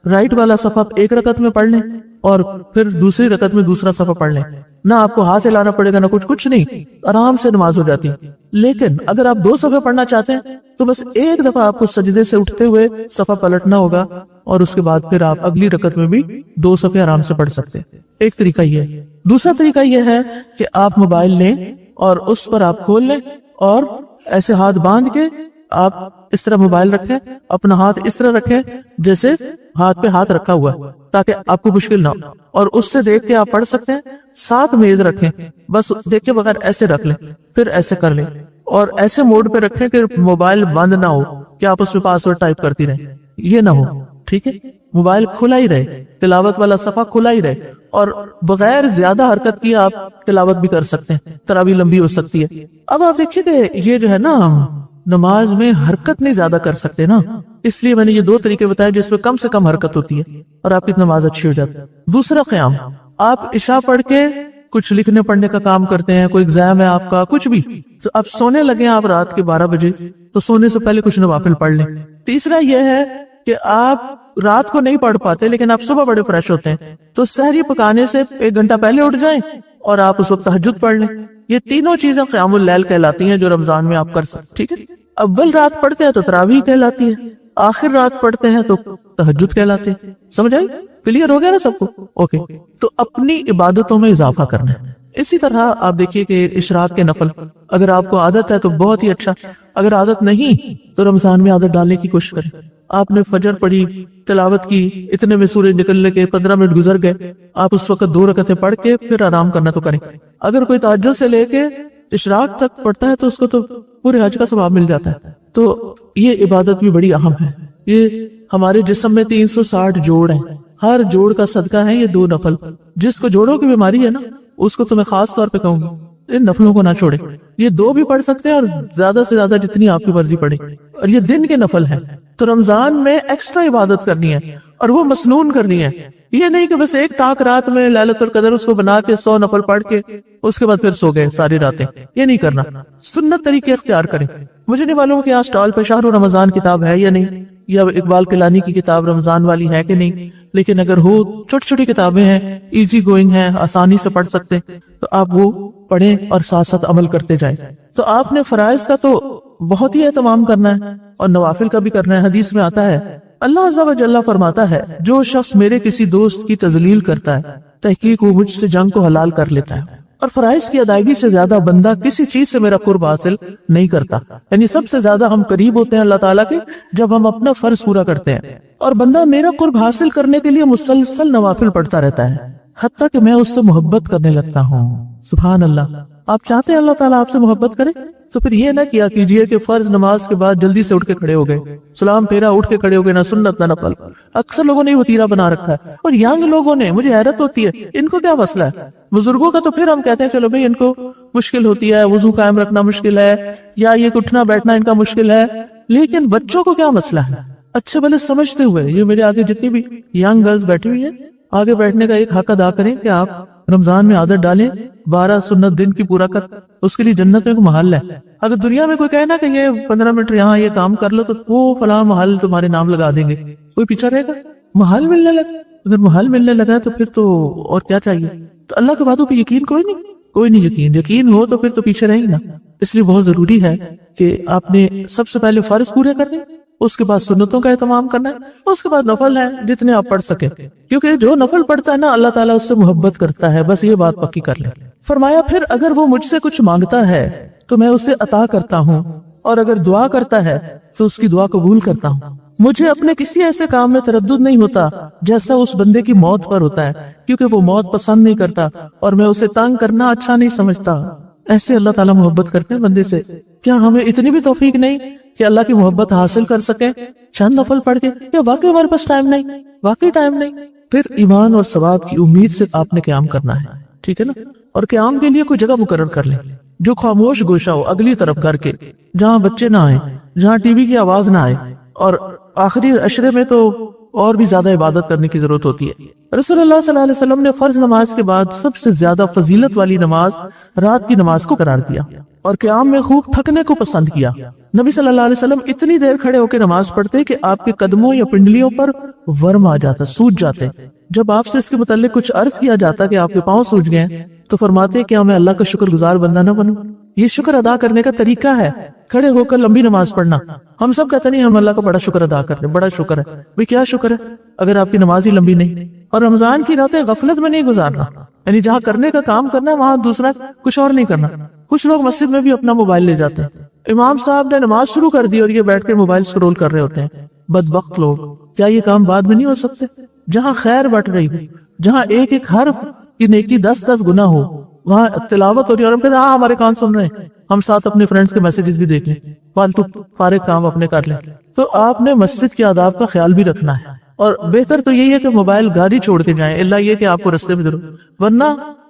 S1: رائٹ والا صفحہ ایک رکعت میں پڑھ لیں اور پھر دوسری رکعت میں دوسرا صفحہ پڑھ لیں. نہ آپ کو ہاتھ ہلانا پڑے گا، نہ کچھ نہیں، آرام سے نماز ہو جاتی. لیکن اگر آپ 2 صفحے پڑھنا چاہتے ہیں تو بس ایک دفعہ آپ کو سجدے سے اٹھتے ہوئے صفحہ پلٹنا ہوگا اور اس کے بعد پھر آپ اگلی رکعت میں بھی 2 صفحے آرام سے پڑھ سکتے ہیں. ایک طریقہ یہ ہے. دوسرا طریقہ یہ ہے کہ آپ موبائل لیں اور اس پر آپ کھول لیں اور ایسے ہاتھ باندھ کے آپ اس طرح موبائل رکھیں، اپنا ہاتھ اس طرح رکھیں جیسے ہاتھ پہ ہاتھ رکھا ہوا ہے تاکہ آپ کو مشکل نہ ہو، اور اس سے دیکھ کے آپ پڑھ سکتے ہیں. ساتھ میز رکھیں، بس دیکھ کے بغیر ایسے رکھ لیں، پھر ایسے کر لیں، اور ایسے موڈ پہ رکھیں کہ موبائل بند نہ ہو کہ آپ اس پہ پاسورڈ ٹائپ کرتی رہیں، یہ نہ ہو. ٹھیک ہے، موبائل کھلا ہی رہے، تلاوت والا صفحہ کھلا ہی رہے، اور بغیر زیادہ حرکت کی آپ تلاوت بھی کر سکتے ہیں، تراویح لمبی ہو سکتی ہے. اب آپ دیکھیے کہ یہ جو ہے نا، نماز میں حرکت نہیں زیادہ کر سکتے نا، اس لیے میں نے یہ 2 طریقے بتائے جس میں کم سے کم حرکت ہوتی ہے اور آپ کی نماز اچھی ہو جاتی ہے. دوسرا قیام، آپ عشاء پڑھ کے کچھ لکھنے پڑھنے کا کام کرتے ہیں، کوئی ایگزام ہے آپ کا، کچھ بھی، تو اب سونے لگے آپ رات کے 12 بجے، تو سونے سے پہلے کچھ نوافل پڑھ لیں. تیسرا یہ ہے کہ آپ رات کو نہیں پڑھ پاتے لیکن آپ صبح بڑے فریش ہوتے ہیں، تو سحری پکانے سے 1 گھنٹہ پہلے اٹھ جائیں اور آپ اس وقت تہجد پڑھ لیں. یہ تینوں چیزیں قیام اللیل کہلاتی ہیں جو رمضان میں آپ کر سکتے. ٹھیک ہے، اول رات پڑھتے ہیں تو تراویح کہلاتی ہے، آخر رات پڑھتے ہیں تو تہجد کہلاتے ہیں. سمجھ آئی؟ کلیئر ہو گیا نا سب کو؟ اوکے. تو اپنی عبادتوں میں اضافہ کرنا ہے. اسی طرح آپ دیکھیے کہ اشراق کے نفل، اگر آپ کو عادت ہے تو بہت ہی اچھا، اگر عادت نہیں تو رمضان میں عادت ڈالنے کی کوشش کریں. آپ نے فجر پڑھی، تلاوت کی، اتنے میں سورج نکلنے کے 15 منٹ گزر گئے، آپ اس وقت 2 رکعتیں پڑھ کے پھر آرام کرنا تو کریں. اگر کوئی تہجد سے لے کے اشراق تک پڑھتا ہے تو اس کو تو پورے حج کا ثواب مل جاتا ہے. تو یہ عبادت بھی بڑی اہم ہے. یہ ہمارے جسم میں 360 جوڑ ہیں، ہر جوڑ کا صدقہ ہے یہ 2 نفل. جس کو جوڑوں کی بیماری ہے نا، اس کو تو میں خاص طور پہ کہوں گی ان نفلوں کو نہ چھوڑے. یہ 2 بھی پڑھ سکتے ہیں اور زیادہ سے زیادہ جتنی آپ کی مرضی پڑھے، اور یہ دن کے نفل ہیں. تو رمضان میں ایکسٹرا عبادت کرنی ہے اور وہ مسنون کرنی ہے. یہ نہیں کہ بس ایک ٹاک رات میں لیلۃ القدر اس کو بنا کے 100 نفل پڑھ کے اس کے بعد پھر سو گئے ساری راتیں. یہ نہیں کرنا، سنت طریقے اختیار کریں. مجھے نہیں معلوم کہ یہاں سٹال پہ شہر رمضان کتاب ہے یا نہیں، یا اقبال کلانی کی کتاب رمضان والی ہے کہ نہیں، لیکن اگر ہو، چھوٹی چھوٹی کتابیں ہیں، ایزی گوئنگ ہیں، آسانی سے پڑھ سکتے، تو آپ وہ پڑھیں اور ساتھ ساتھ عمل کرتے جائیں. تو آپ نے فرائض کا تو بہت ہی اہتمام کرنا ہے اور نوافل کا بھی کرنا ہے. حدیث میں آتا ہے، اللہ عز و جل فرماتا ہے، جو شخص میرے کسی دوست کی تذلیل کرتا ہے تحقیق وہ مجھ سے جنگ کو حلال کر لیتا ہے، اور فرائض کی ادائیگی سے زیادہ بندہ کسی چیز سے میرا قرب حاصل نہیں کرتا. یعنی سب سے زیادہ ہم قریب ہوتے ہیں اللہ تعالیٰ کے جب ہم اپنا فرض پورا کرتے ہیں، اور بندہ میرا قرب حاصل کرنے کے لیے مسلسل نوافل پڑھتا رہتا ہے حتیٰ کہ میں اس سے محبت کرنے لگتا ہوں. سبحان اللہ. آپ چاہتے ہیں اللہ تعالیٰ آپ سے محبت کرے تو پھر یہ نہ کیا کیجئے کہ فرض نماز کے بعد جلدی سے اٹھ کے کھڑے ہو گئے، سلام پھیرا، اٹھ کے کھڑے ہو گئے، نہ سنت نہ نفل. اکثر لوگوں نے یہ وتیرہ بنا رکھا ہے، اور ینگ لوگوں نے، مجھے حیرت ہوتی ہے ان کو کیا مسئلہ ہے. بزرگوں کا تو پھر ہم کہتے ہیں چلو بھئی ان کو مشکل ہوتی ہے، وضو قائم رکھنا مشکل ہے، یا یہ اٹھنا بیٹھنا ان کا مشکل ہے، لیکن بچوں کو کیا مسئلہ ہے؟ اچھے بھلے سمجھتے ہوئے یہ میرے آگے جتنی بھی ینگ گرلز بیٹھی ہوئی ہیں، آگے بیٹھنے کا ایک حق ادا کریں کہ آپ رمضان میں عادت ڈالیں، 12 سنت دن کی پورا کر، اس کے لیے جنت میں کوئی محل ہے. اگر دنیا میں کوئی کہنا کہ یہ 15 منٹ یہاں یہ کام کر لو تو وہ فلاں محل تمہارے نام لگا دیں گے، کوئی پیچھا رہے گا؟ محل ملنے لگا، اگر محل ملنے لگا تو پھر تو اور کیا چاہیے. تو اللہ کے باتوں پہ یقین کوئی نہیں یقین ہو تو پھر تو پیچھے رہے نا. اس لیے بہت ضروری ہے کہ آپ نے سب سے پہلے فرض پورے کرنے، اس کے بعد سنتوں کا اہتمام کرنا ہے، اس کے بعد نفل ہے جتنے آپ پڑھ سکیں، کیونکہ جو نفل پڑھتا ہے نا اللہ تعالیٰ اس سے محبت کرتا ہے. بس یہ بات پکی کر لیں. فرمایا پھر اگر وہ مجھ سے کچھ مانگتا ہے تو میں اسے عطا کرتا ہوں، اور اگر دعا کرتا ہے تو اس کی دعا قبول کرتا ہوں۔ مجھے اپنے کسی ایسے کام میں تردد نہیں ہوتا جیسا اس بندے کی موت پر ہوتا ہے، کیونکہ وہ موت پسند نہیں کرتا اور میں اسے تنگ کرنا اچھا نہیں سمجھتا۔ ایسے اللہ تعالیٰ محبت کرتے ہیں بندے سے۔ کیا ہمیں اتنی بھی توفیق نہیں کہ اللہ کی محبت حاصل کر سکیں چند نفل پڑھ کے؟ یا واقعی ہمارے پاس ٹائم نہیں؟ واقعی ٹائم نہیں؟ پھر ایمان اور ثواب کی امید سے آپ نے قیام کرنا ہے، ٹھیک ہے نا؟ اور قیام کے لیے کوئی جگہ مقرر کر لیں جو خاموش گوشہ ہو، اگلی طرف گھر کے، جہاں بچے نہ آئیں، جہاں ٹی وی کی آواز نہ آئے۔ اور آخری عشرے میں تو اور بھی زیادہ عبادت کرنے کی ضرورت ہوتی ہے۔ رسول اللہ صلی اللہ علیہ وسلم نے فرض نماز کے بعد سب سے زیادہ فضیلت والی نماز رات کی نماز کو قرار دیا، اور قیام میں خوب تھکنے کو پسند کیا۔ نبی صلی اللہ علیہ وسلم اتنی دیر کھڑے ہو کے نماز پڑھتے کہ آپ کے قدموں یا پنڈلیوں پر ورم آ جاتا، سوج جاتے۔ جب آپ سے اس کے متعلق کچھ عرض کیا جاتا کہ آپ کے پاؤں سوج گئے، تو فرماتے کہ میں اللہ کا شکر گزار بندہ نہ بنوں؟ یہ شکر ادا کرنے کا طریقہ ہے، کھڑے ہو کر لمبی نماز پڑھنا۔ ہم سب کہتے نہیں ہم اللہ کا بڑا شکر ادا کرتے، بڑا شکر ہے۔ بھئی کیا شکر ہے اگر آپ کی نماز ہی لمبی نہیں؟ اور رمضان کی راتیں غفلت میں نہیں گزارنا، یعنی جہاں کرنے کا کام کرنا وہاں دوسرا کچھ اور نہیں کرنا۔ کچھ لوگ مسجد میں بھی اپنا موبائل لے جاتے ہیں، امام صاحب نے نماز شروع کر دی اور یہ بیٹھ کے موبائل سکرول کر رہے ہوتے ہیں۔ بدبخت لوگ، کیا یہ کام بعد میں نہیں ہو سکتے؟ جہاں خیر بٹ رہی ہو، جہاں ایک ایک حرف کی نیکی 10 گنا ہو، وہاں تلاوت ہو رہی ہے اور ہم کہتے ہیں ہاں ہمارے کان سن رہے ہیں، ہم ساتھ اپنے فرینڈز کے میسیجز بھی دیکھ لیں، فالتو فارغ کام اپنے کر لیں۔ تو آپ نے مسجد کے آداب کا خیال بھی رکھنا ہے، اور بہتر تو یہی ہے کہ موبائل گاڑی چھوڑ کے جائیں، اللہ یہ کہ آپ کو رستے میں ضرور، ورنہ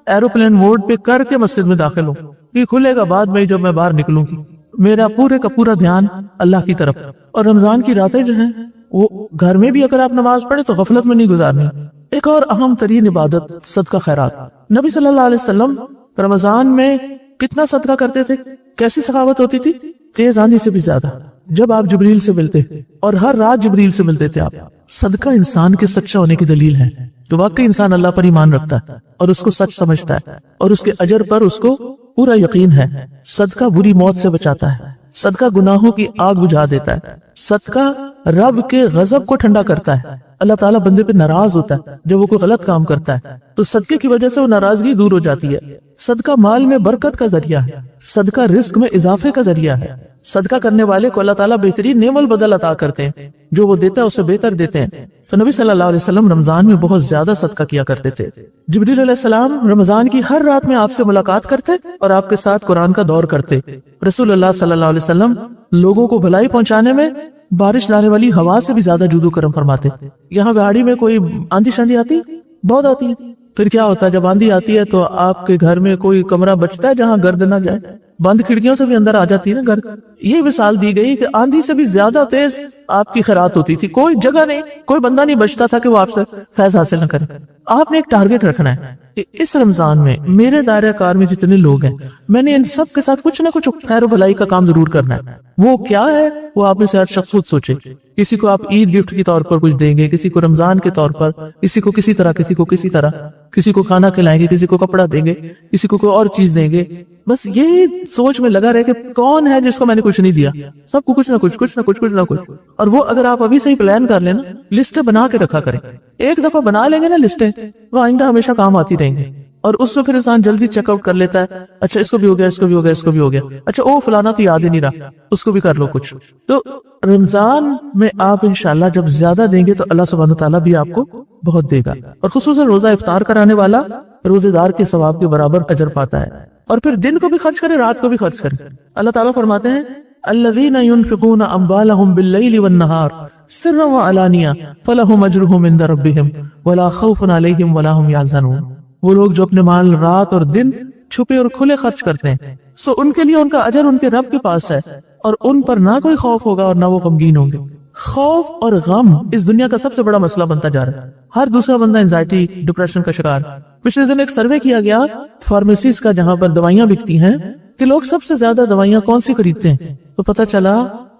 S1: ایروپلین موڈ پہ کر کے مسجد میں داخل ہو، یہ کھلے گا بعد میں جب میں باہر نکلوں گی۔ میرا پورے کا پورا دھیان اللہ کی طرف۔ اور رمضان کی راتیں جو ہیں وہ گھر میں بھی اگر آپ نماز پڑھیں تو غفلت میں نہیں گزارنی۔ ایک اور اہم ترین عبادت صدقہ خیرات۔ نبی صلی اللہ علیہ وسلم رمضان میں کتنا صدقہ کرتے تھے؟ کیسی سخاوت ہوتی تھی؟ تیز آندھی سے بھی زیادہ۔ جب آپ جبریل سے ملتے اور ہر رات جبریل سے ملتے تھے آپ۔ صدقہ انسان کے سچا ہونے کی دلیل ہے کہ واقعی انسان اللہ پر ایمان رکھتا ہے اور اس کو سچ سمجھتا ہے اور اس کے اجر پر اس کو پورا یقین ہے۔ صدقہ بری موت سے بچاتا ہے، صدقہ گناہوں کی آگ بجھا دیتا ہے، صدقہ رب کے غضب کو ٹھنڈا کرتا ہے۔ اللہ تعالیٰ بندے پہ ناراض ہوتا ہے جب وہ کوئی غلط کام کرتا ہے، تو صدقے کی وجہ سے وہ ناراضگی دور ہو جاتی ہے۔ صدقہ مال میں برکت کا ذریعہ ہے، صدقہ رزق میں اضافے کا ذریعہ ہے۔ صدقہ کرنے والے کو اللہ تعالیٰ بہترین نعم البدل عطا کرتے ہیں، جو وہ دیتا ہے اسے بہتر دیتے ہیں۔ تو نبی صلی اللہ علیہ وسلم رمضان میں بہت زیادہ صدقہ کیا کرتے تھے۔ جبریل علیہ السلام رمضان کی ہر رات میں آپ سے ملاقات کرتے اور آپ کے ساتھ قرآن کا دور کرتے۔ رسول اللہ صلی اللہ علیہ وسلم لوگوں کو بھلائی پہنچانے میں بارش لانے والی ہوا سے بھی زیادہ جود و کرم فرماتے۔ یہاں بہاڑی میں کوئی آندھی شاندھی آتی بہت آتی ہے، پھر کیا ہوتا ہے جب آندھی آتی ہے تو آپ کے گھر میں کوئی کمرہ بچتا ہے جہاں گرد نہ جائے، بند کھڑکیوں سے بھی اندر آ جاتی ہے نا گھر۔ یہ مثال دی گئی کہ آندھی سے بھی زیادہ تیز آپ کی خیرات ہوتی تھی، کوئی جگہ نہیں، کوئی بندہ نہیں بچتا تھا کہ وہ آپ سے فیض حاصل نہ کرے۔ آپ نے ایک ٹارگٹ رکھنا ہے کہ اس رمضان میں میرے دائرہ کار میں جتنے لوگ ہیں میں نے ان سب کے ساتھ کچھ نہ کچھ خیر و بھلائی کا کام ضرور کرنا ہے۔ وہ کیا ہے وہ آپ میں سے ہر شخص خود سوچے۔ کسی کو آپ عید گفٹ کے طور پر کچھ دیں گے، کسی کو رمضان کے طور پر، کسی کو کسی طرح، کسی کو کسی طرح، کسی کو کھانا کھلائیں گے، کسی کو کپڑا دیں گے، کسی کو کوئی اور چیز دیں گے۔ بس یہ سوچ میں لگا رہے کہ کون ہے جس کو میں نے کچھ نہیں دیا، سب کو کچھ نہ کچھ کچھ نہ کچھ کچھ نہ کچھ۔ اور وہ اگر آپ ابھی سے ہی پلان کر لینا، لسٹیں بنا کے رکھا کریں۔ ایک دفعہ بنا لیں گے نا لسٹیں، وہ آئندہ ہمیشہ کام آتی رہیں گے، اور اس میں پھر انسان جلدی چیک آؤٹ کر لیتا ہے، اچھا اس کو بھی ہو گیا، اس کو بھی ہو گیا، اس کو بھی ہو گیا، اچھا او فلانا تو یاد ہی نہیں رہا، اس کو بھی کر لو کچھ۔ تو رمضان میں آپ انشاءاللہ جب زیادہ دیں گے تو اللہ سبحانہ تعالیٰ بھی آپ کو بہت دے گا، اور خصوصاً روزہ افطار کرانے والا روزے دار کے ثواب کے برابر اجر پاتا ہے۔ اور پھر دن کو بھی خرچ کرے، رات کو بھی خرچ کرے۔ اللہ تعالیٰ فرماتے ہیں الذین ينفقون اموالهم باللیل والنہار سرا وعلانیہ فلہم اجرہم عند ربہم ولا خوف علیہم ولا ہم یحزنون۔ وہ لوگ جو اپنے مال رات اور دن چھپے اور کھلے خرچ کرتے ہیں، سو ان کے لیے ان کا اجر ان کے رب کے پاس ہے، اور ان پر نہ کوئی خوف ہوگا اور نہ وہ غمگین ہوں گے۔ خوف اور غم اس دنیا کا سب سے بڑا مسئلہ بنتا جا رہا ہے۔ ہر دوسرا بندہ انزائٹی، ڈپریشن کا شکار۔ پچھلے دن ایک سروے کیا گیا فارمیسیز کا جہاں پر دوائیاں بکتی ہیں کہ لوگ سب سے زیادہ دوائیاں کون سی خریدتے ہیں، تو پتہ چلا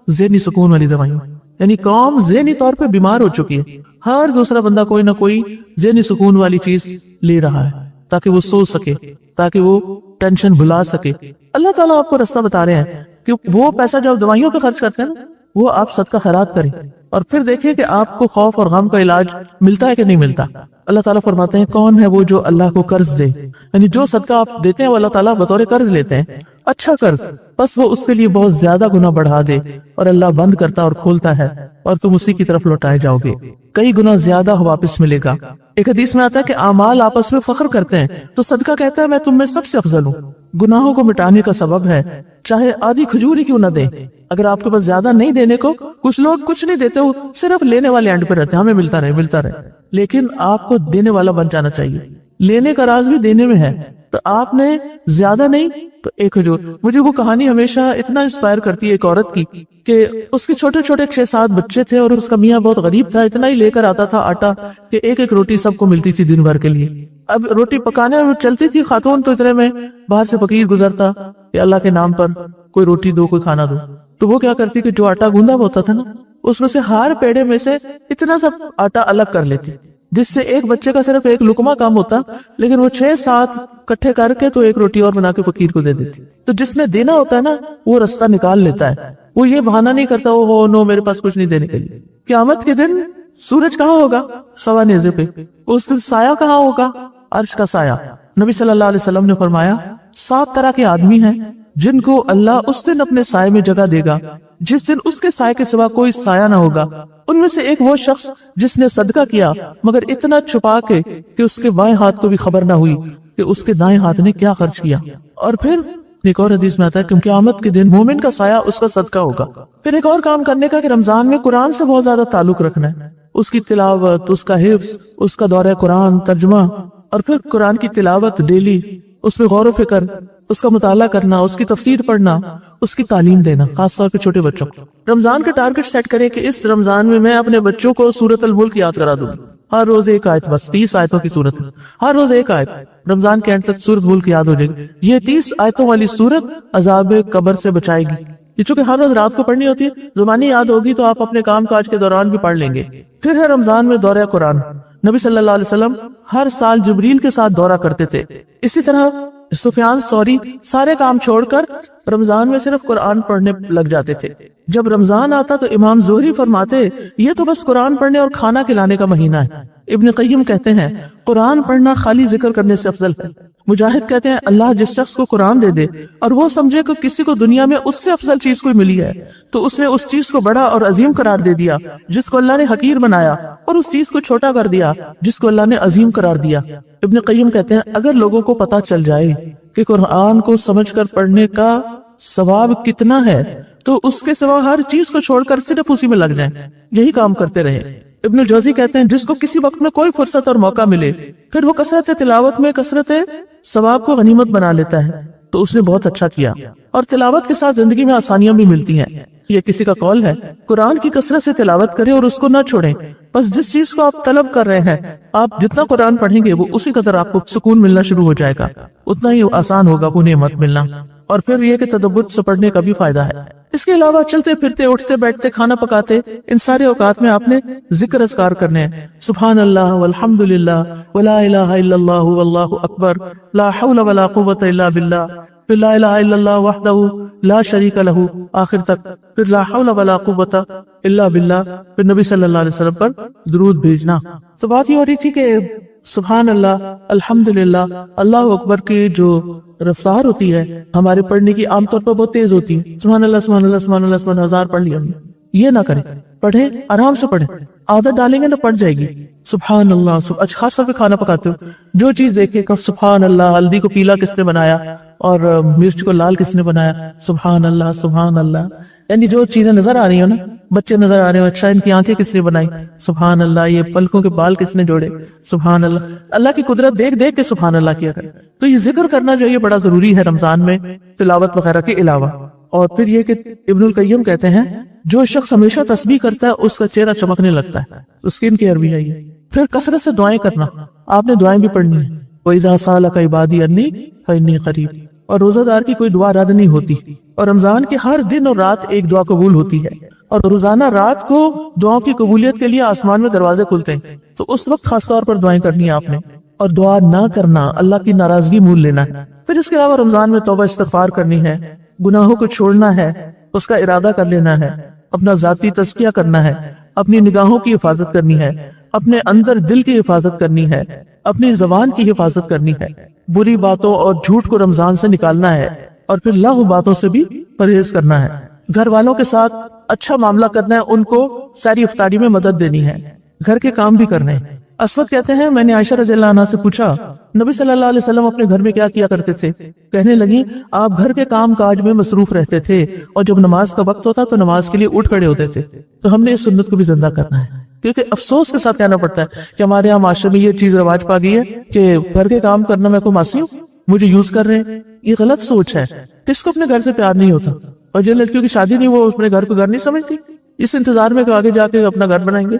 S1: ذہنی سکون والی دوائیاں، یعنی قوم ذہنی طور پہ بیمار ہو چکی ہے۔ ہر دوسرا بندہ کوئی نہ کوئی ذہنی سکون والی چیز لے رہا ہے تاکہ وہ سو سکے، تاکہ وہ ٹینشن بھلا سکے۔ اللہ تعالیٰ آپ کو راستہ بتا رہے ہیں کہ وہ پیسہ جو آپ دوائیوں پہ خرچ کرتے ہیں نا، وہ آپ صدقہ خیرات کریں اور پھر دیکھیں کہ آپ کو خوف اور غم کا علاج ملتا ہے کہ نہیں ملتا۔ اللہ تعالیٰ فرماتے ہیں کون ہے وہ جو اللہ کو قرض دے، یعنی جو صدقہ آپ دیتے ہیں وہ اللہ تعالیٰ بطور قرض لیتے ہیں، اچھا قرض، بس وہ اس کے لیے بہت زیادہ گناہ بڑھا دے اور اللہ بند کرتا اور کھولتا ہے اور تم اسی کی طرف لوٹائے جاؤ گے، کئی گنا زیادہ واپس ملے گا۔ ایک حدیث میں آتا ہے کہ اعمال آپس میں فخر کرتے ہیں تو صدقہ کہتا ہے میں تم میں سب سے افضل ہوں، گناہوں کو مٹانے کا سبب ہے، چاہے آدھی کھجور ہی کیوں نہ دیں۔ اگر آپ کے پاس زیادہ نہیں دینے کو، کچھ لوگ کچھ نہیں دیتے، وہ صرف لینے والے اینڈ پہ رہتے ہیں، ہمیں ملتا رہے ملتا رہے، لیکن آپ کو دینے والا بن جانا چاہیے۔ لینے کا راز بھی دینے میں ہے، تو آپ نے زیادہ نہیں تو ایک کھجور۔ مجھے وہ کہانی ہمیشہ اتنا انسپائر کرتی ہے ایک عورت کی کہ اس کے چھوٹے چھوٹے 6-7 بچے تھے اور اس کا میاں بہت غریب تھا، اتنا ہی لے کر آتا تھا آٹا کہ ایک ایک روٹی سب کو ملتی تھی دن بھر کے لیے۔ اب روٹی پکانے میں چلتی تھی خاتون، تو اتنے میں باہر سے فقیر گزرتا کہ اللہ کے نام پر کوئی روٹی دو، کوئی کھانا دو، تو وہ کیا کرتی کہ جو آٹا گوندا ہوتا تھا نا، اس میں سے ہر پیڑے میں سے اتنا سب آٹا الگ کر لیتی، جس سے ایک بچے کا صرف ایک لقمہ کام ہوتا، لیکن وہ 6-7 کٹھے کر کے تو ایک روٹی اور بنا کے فقیر کو دے دیتی۔ تو جس نے دینا ہوتا ہے نا وہ رستہ نکال لیتا ہے، وہ یہ بہانہ نہیں کرتا وہ نو میرے پاس کچھ نہیں دینے کے لیے۔ قیامت کے دن سورج کہاں ہوگا؟ سوا نیزے پہ۔ اس دن سایہ کہاں ہوگا؟ عرش کا سایہ۔ نبی صلی اللہ علیہ وسلم نے فرمایا 7 طرح کے آدمی ہیں جن کو اللہ اس دن اپنے سائے میں جگہ دے گا جس دن اس کے سائے کے سوا کوئی سایہ نہ ہوگا۔ ان میں سے ایک وہ شخص جس نے صدقہ کیا مگر اتنا چھپا کے کہ اس کے بائیں ہاتھ کو بھی خبر نہ ہوئی کہ اس کے دائیں ہاتھ نے کیا خرچ کیا۔ اور پھر ایک اور حدیث میں آتا ہے کہ قیامت کے دن مومن کا سایہ اس کا صدقہ ہوگا۔ پھر ایک اور کام کرنے کا کہ رمضان میں قرآن سے بہت زیادہ تعلق رکھنا ہے، اس کی تلاوت، اس کا حفظ، اس کا دورہ قرآن، ترجمہ، اور پھر قرآن کی تلاوت ڈیلی، اس میں غور و فکر، اس کا مطالعہ کرنا، اس کی تفسیر پڑھنا، اس کی تعلیم دینا، خاص طور پہ چھوٹے بچوں کو۔ رمضان کا ٹارگٹ سیٹ کریں کہ اس رمضان میں اپنے بچوں کو سورۃ الملک یاد کرا دوں، ہر روز ایک آیت، بس 30 آیتوں کی سورت، ہر روز ایک آیت، رمضان کے اینڈ تک سورۃ الملک یاد ہو جائے گی۔ یہ 30 آیتوں والی سورت عذاب قبر سے بچائے گی، یہ چونکہ ہر روز رات کو پڑھنی ہوتی ہے، زبانی یاد ہوگی تو آپ اپنے کام کاج کے دوران بھی پڑھ لیں گے۔ پھر ہے رمضان میں دورہ قرآن۔ نبی صلی اللہ علیہ وسلم ہر سال جبریل کے ساتھ دورہ کرتے تھے، اسی طرح سفیان ثوری سارے کام چھوڑ کر رمضان میں صرف قرآن پڑھنے لگ جاتے تھے۔ جب رمضان آتا تو امام زہری فرماتے یہ تو بس قرآن پڑھنے اور کھانا کھلانے کا مہینہ ہے۔ ابن قیم کہتے ہیں قرآن پڑھنا خالی ذکر کرنے سے افضل ہے۔ مجاہد کہتے ہیں اللہ جس شخص کو قرآن دے دے اور وہ سمجھے کہ کسی کو دنیا میں اس سے افضل چیز کوئی ملی ہے تو اس نے اس چیز کو بڑا اور عظیم قرار دے دیا جس کو اللہ نے حقیر بنایا، اور اس چیز کو چھوٹا کر دیا جس کو اللہ نے عظیم قرار دیا۔ ابن قیم کہتے ہیں اگر لوگوں کو پتا چل جائے کہ قرآن کو سمجھ کر پڑھنے کا ثواب کتنا ہے تو اس کے سوا ہر چیز کو چھوڑ کر صرف اسی میں لگ جائیں، یہی کام کرتے رہیں۔ ابن الجوزی کہتے ہیں جس کو کسی وقت میں کوئی فرصت اور موقع ملے پھر وہ کثرت تلاوت میں کثرت ثواب کو غنیمت بنا لیتا ہے تو اس نے بہت اچھا کیا، اور تلاوت کے ساتھ زندگی میں آسانیاں بھی ملتی ہیں۔ یہ کسی کا قول ہے قرآن کی کثرت سے تلاوت کریں اور اس کو نہ چھوڑیں، بس جس چیز کو آپ طلب کر رہے ہیں آپ جتنا قرآن پڑھیں گے وہ اسی قدر آپ کو سکون ملنا شروع ہو جائے گا، اتنا ہی آسان ہوگا وہ نعمت ملنا۔ اور پھر یہ کہ تدبر سے پڑھنے کا بھی فائدہ ہے۔ اس کے علاوہ چلتے پھرتے، اٹھتے بیٹھتے، کھانا پکاتے، ان سارے اوقات میں آپ نے ذکر اذکار کرنے ہیں، سبحان اللہ والحمد للہ ولا الہ الا اللہ واللہ اکبر لا حول ولا قوة الا باللہ، پھر لا الہ الا اللہ وحدہ لا شریک لہ آخر تک، پھر لا حول ولا قوة الا باللہ، پھر نبی صلی اللہ علیہ وسلم پر درود بھیجنا۔ تو بات یہ ہو رہی تھی کہ سبحان اللہ، الحمدللہ، اللہ اکبر کی جو رفتار ہوتی ہے ہمارے پڑھنے کی عام طور پر بہت تیز ہوتی ہے، سبحان اللہ سبحان اللہ سبحان اللہ سبحان 1000 پڑھ لیا ہم نے، یہ نہ کریں، پڑھیں آرام سے پڑھیں، عادت ڈالیں گے تو پڑھ جائے گی۔ سبحان اللہ، اچھا خاص طور پہ کھانا پکاتے ہو جو چیز دیکھے کہ سبحان اللہ، ہلدی کو پیلا کس نے بنایا اور مرچ کو لال کس نے بنایا، سبحان اللہ سبحان اللہ، یعنی جو چیزیں نظر آ رہی ہو نا، بچے نظر آ رہے ہو، اچھا ان کی آنکھیں کس نے بنائی، سبحان اللہ، یہ پلکوں کے بال کس نے جوڑے، سبحان اللہ، اللہ کی قدرت دیکھ دیکھ کے سبحان اللہ کیا کرے۔ تو یہ ذکر کرنا جو یہ بڑا ضروری ہے رمضان میں تلاوت وغیرہ کے علاوہ۔ اور پھر یہ کہ ابن القیم کہتے ہیں جو شخص ہمیشہ تسبیح کرتا ہے اس کا چہرہ چمکنے لگتا ہے، اسکن کیئر بھی ہے یہ۔ پھر کثرت سے دعائیں کرنا، آپ نے دعائیں بھی پڑھنی ہیں، وَإِذَا سَأَلَكَ عِبَادِي عَنِّي فَإِنِّي قَرِيبٌ، اور روزہ دار کی کوئی دعا رد نہیں ہوتی، اور رمضان کے ہر دن اور رات ایک دعا قبول ہوتی ہے، اور روزانہ رات کو دعاؤں کی قبولیت کے لیے آسمان میں دروازے کھلتے ہیں، تو اس وقت خاص طور پر دعائیں کرنی ہے آپ نے، اور دعا نہ کرنا اللہ کی ناراضگی مول لینا ہے۔ پھر اس کے علاوہ رمضان میں توبہ استغفار کرنی ہے، گناہوں کو چھوڑنا ہے، اس کا ارادہ کر لینا ہے، اپنا ذاتی تزکیہ کرنا ہے، اپنی نگاہوں کی حفاظت کرنی ہے، اپنے اندر دل کی حفاظت کرنی ہے، اپنی زبان کی حفاظت کرنی ہے، بری باتوں اور جھوٹ کو رمضان سے نکالنا ہے، اور پھر لغو باتوں سے بھی پرہیز کرنا ہے، گھر والوں کے ساتھ اچھا معاملہ کرنا ہے، ان کو ساری افطاری میں مدد دینی ہے، گھر کے کام بھی کرنے ہیں۔ اسود کہتے ہیں میں نے عائشہ رضی اللہ عنہ سے پوچھا نبی صلی اللہ علیہ وسلم اپنے گھر میں کیا کیا کرتے تھے؟ کہنے لگی آپ گھر کے کام کاج میں مصروف رہتے تھے، اور جب نماز کا وقت ہوتا تو نماز کے لیے اٹھ کھڑے ہوتے تھے۔ تو ہم نے اس سنت کو بھی زندہ کرنا ہے، کیونکہ افسوس کے ساتھ کہنا پڑتا ہے کہ ہمارے یہاں معاشرے میں یہ چیز رواج پا گئی ہے کہ گھر کے کام کرنا میں کوئی ماسی ہوں، مجھے یوز کر رہے ہیں۔ یہ غلط سوچ ہے، کس کو اپنے گھر سے پیار نہیں ہوتا؟ اور جن لڑکیوں کی شادی نہیں وہ اپنے گھر کو گھر نہیں سمجھتی، اس انتظار میں کہ آگے جا کے اپنا گھر بنائیں گے۔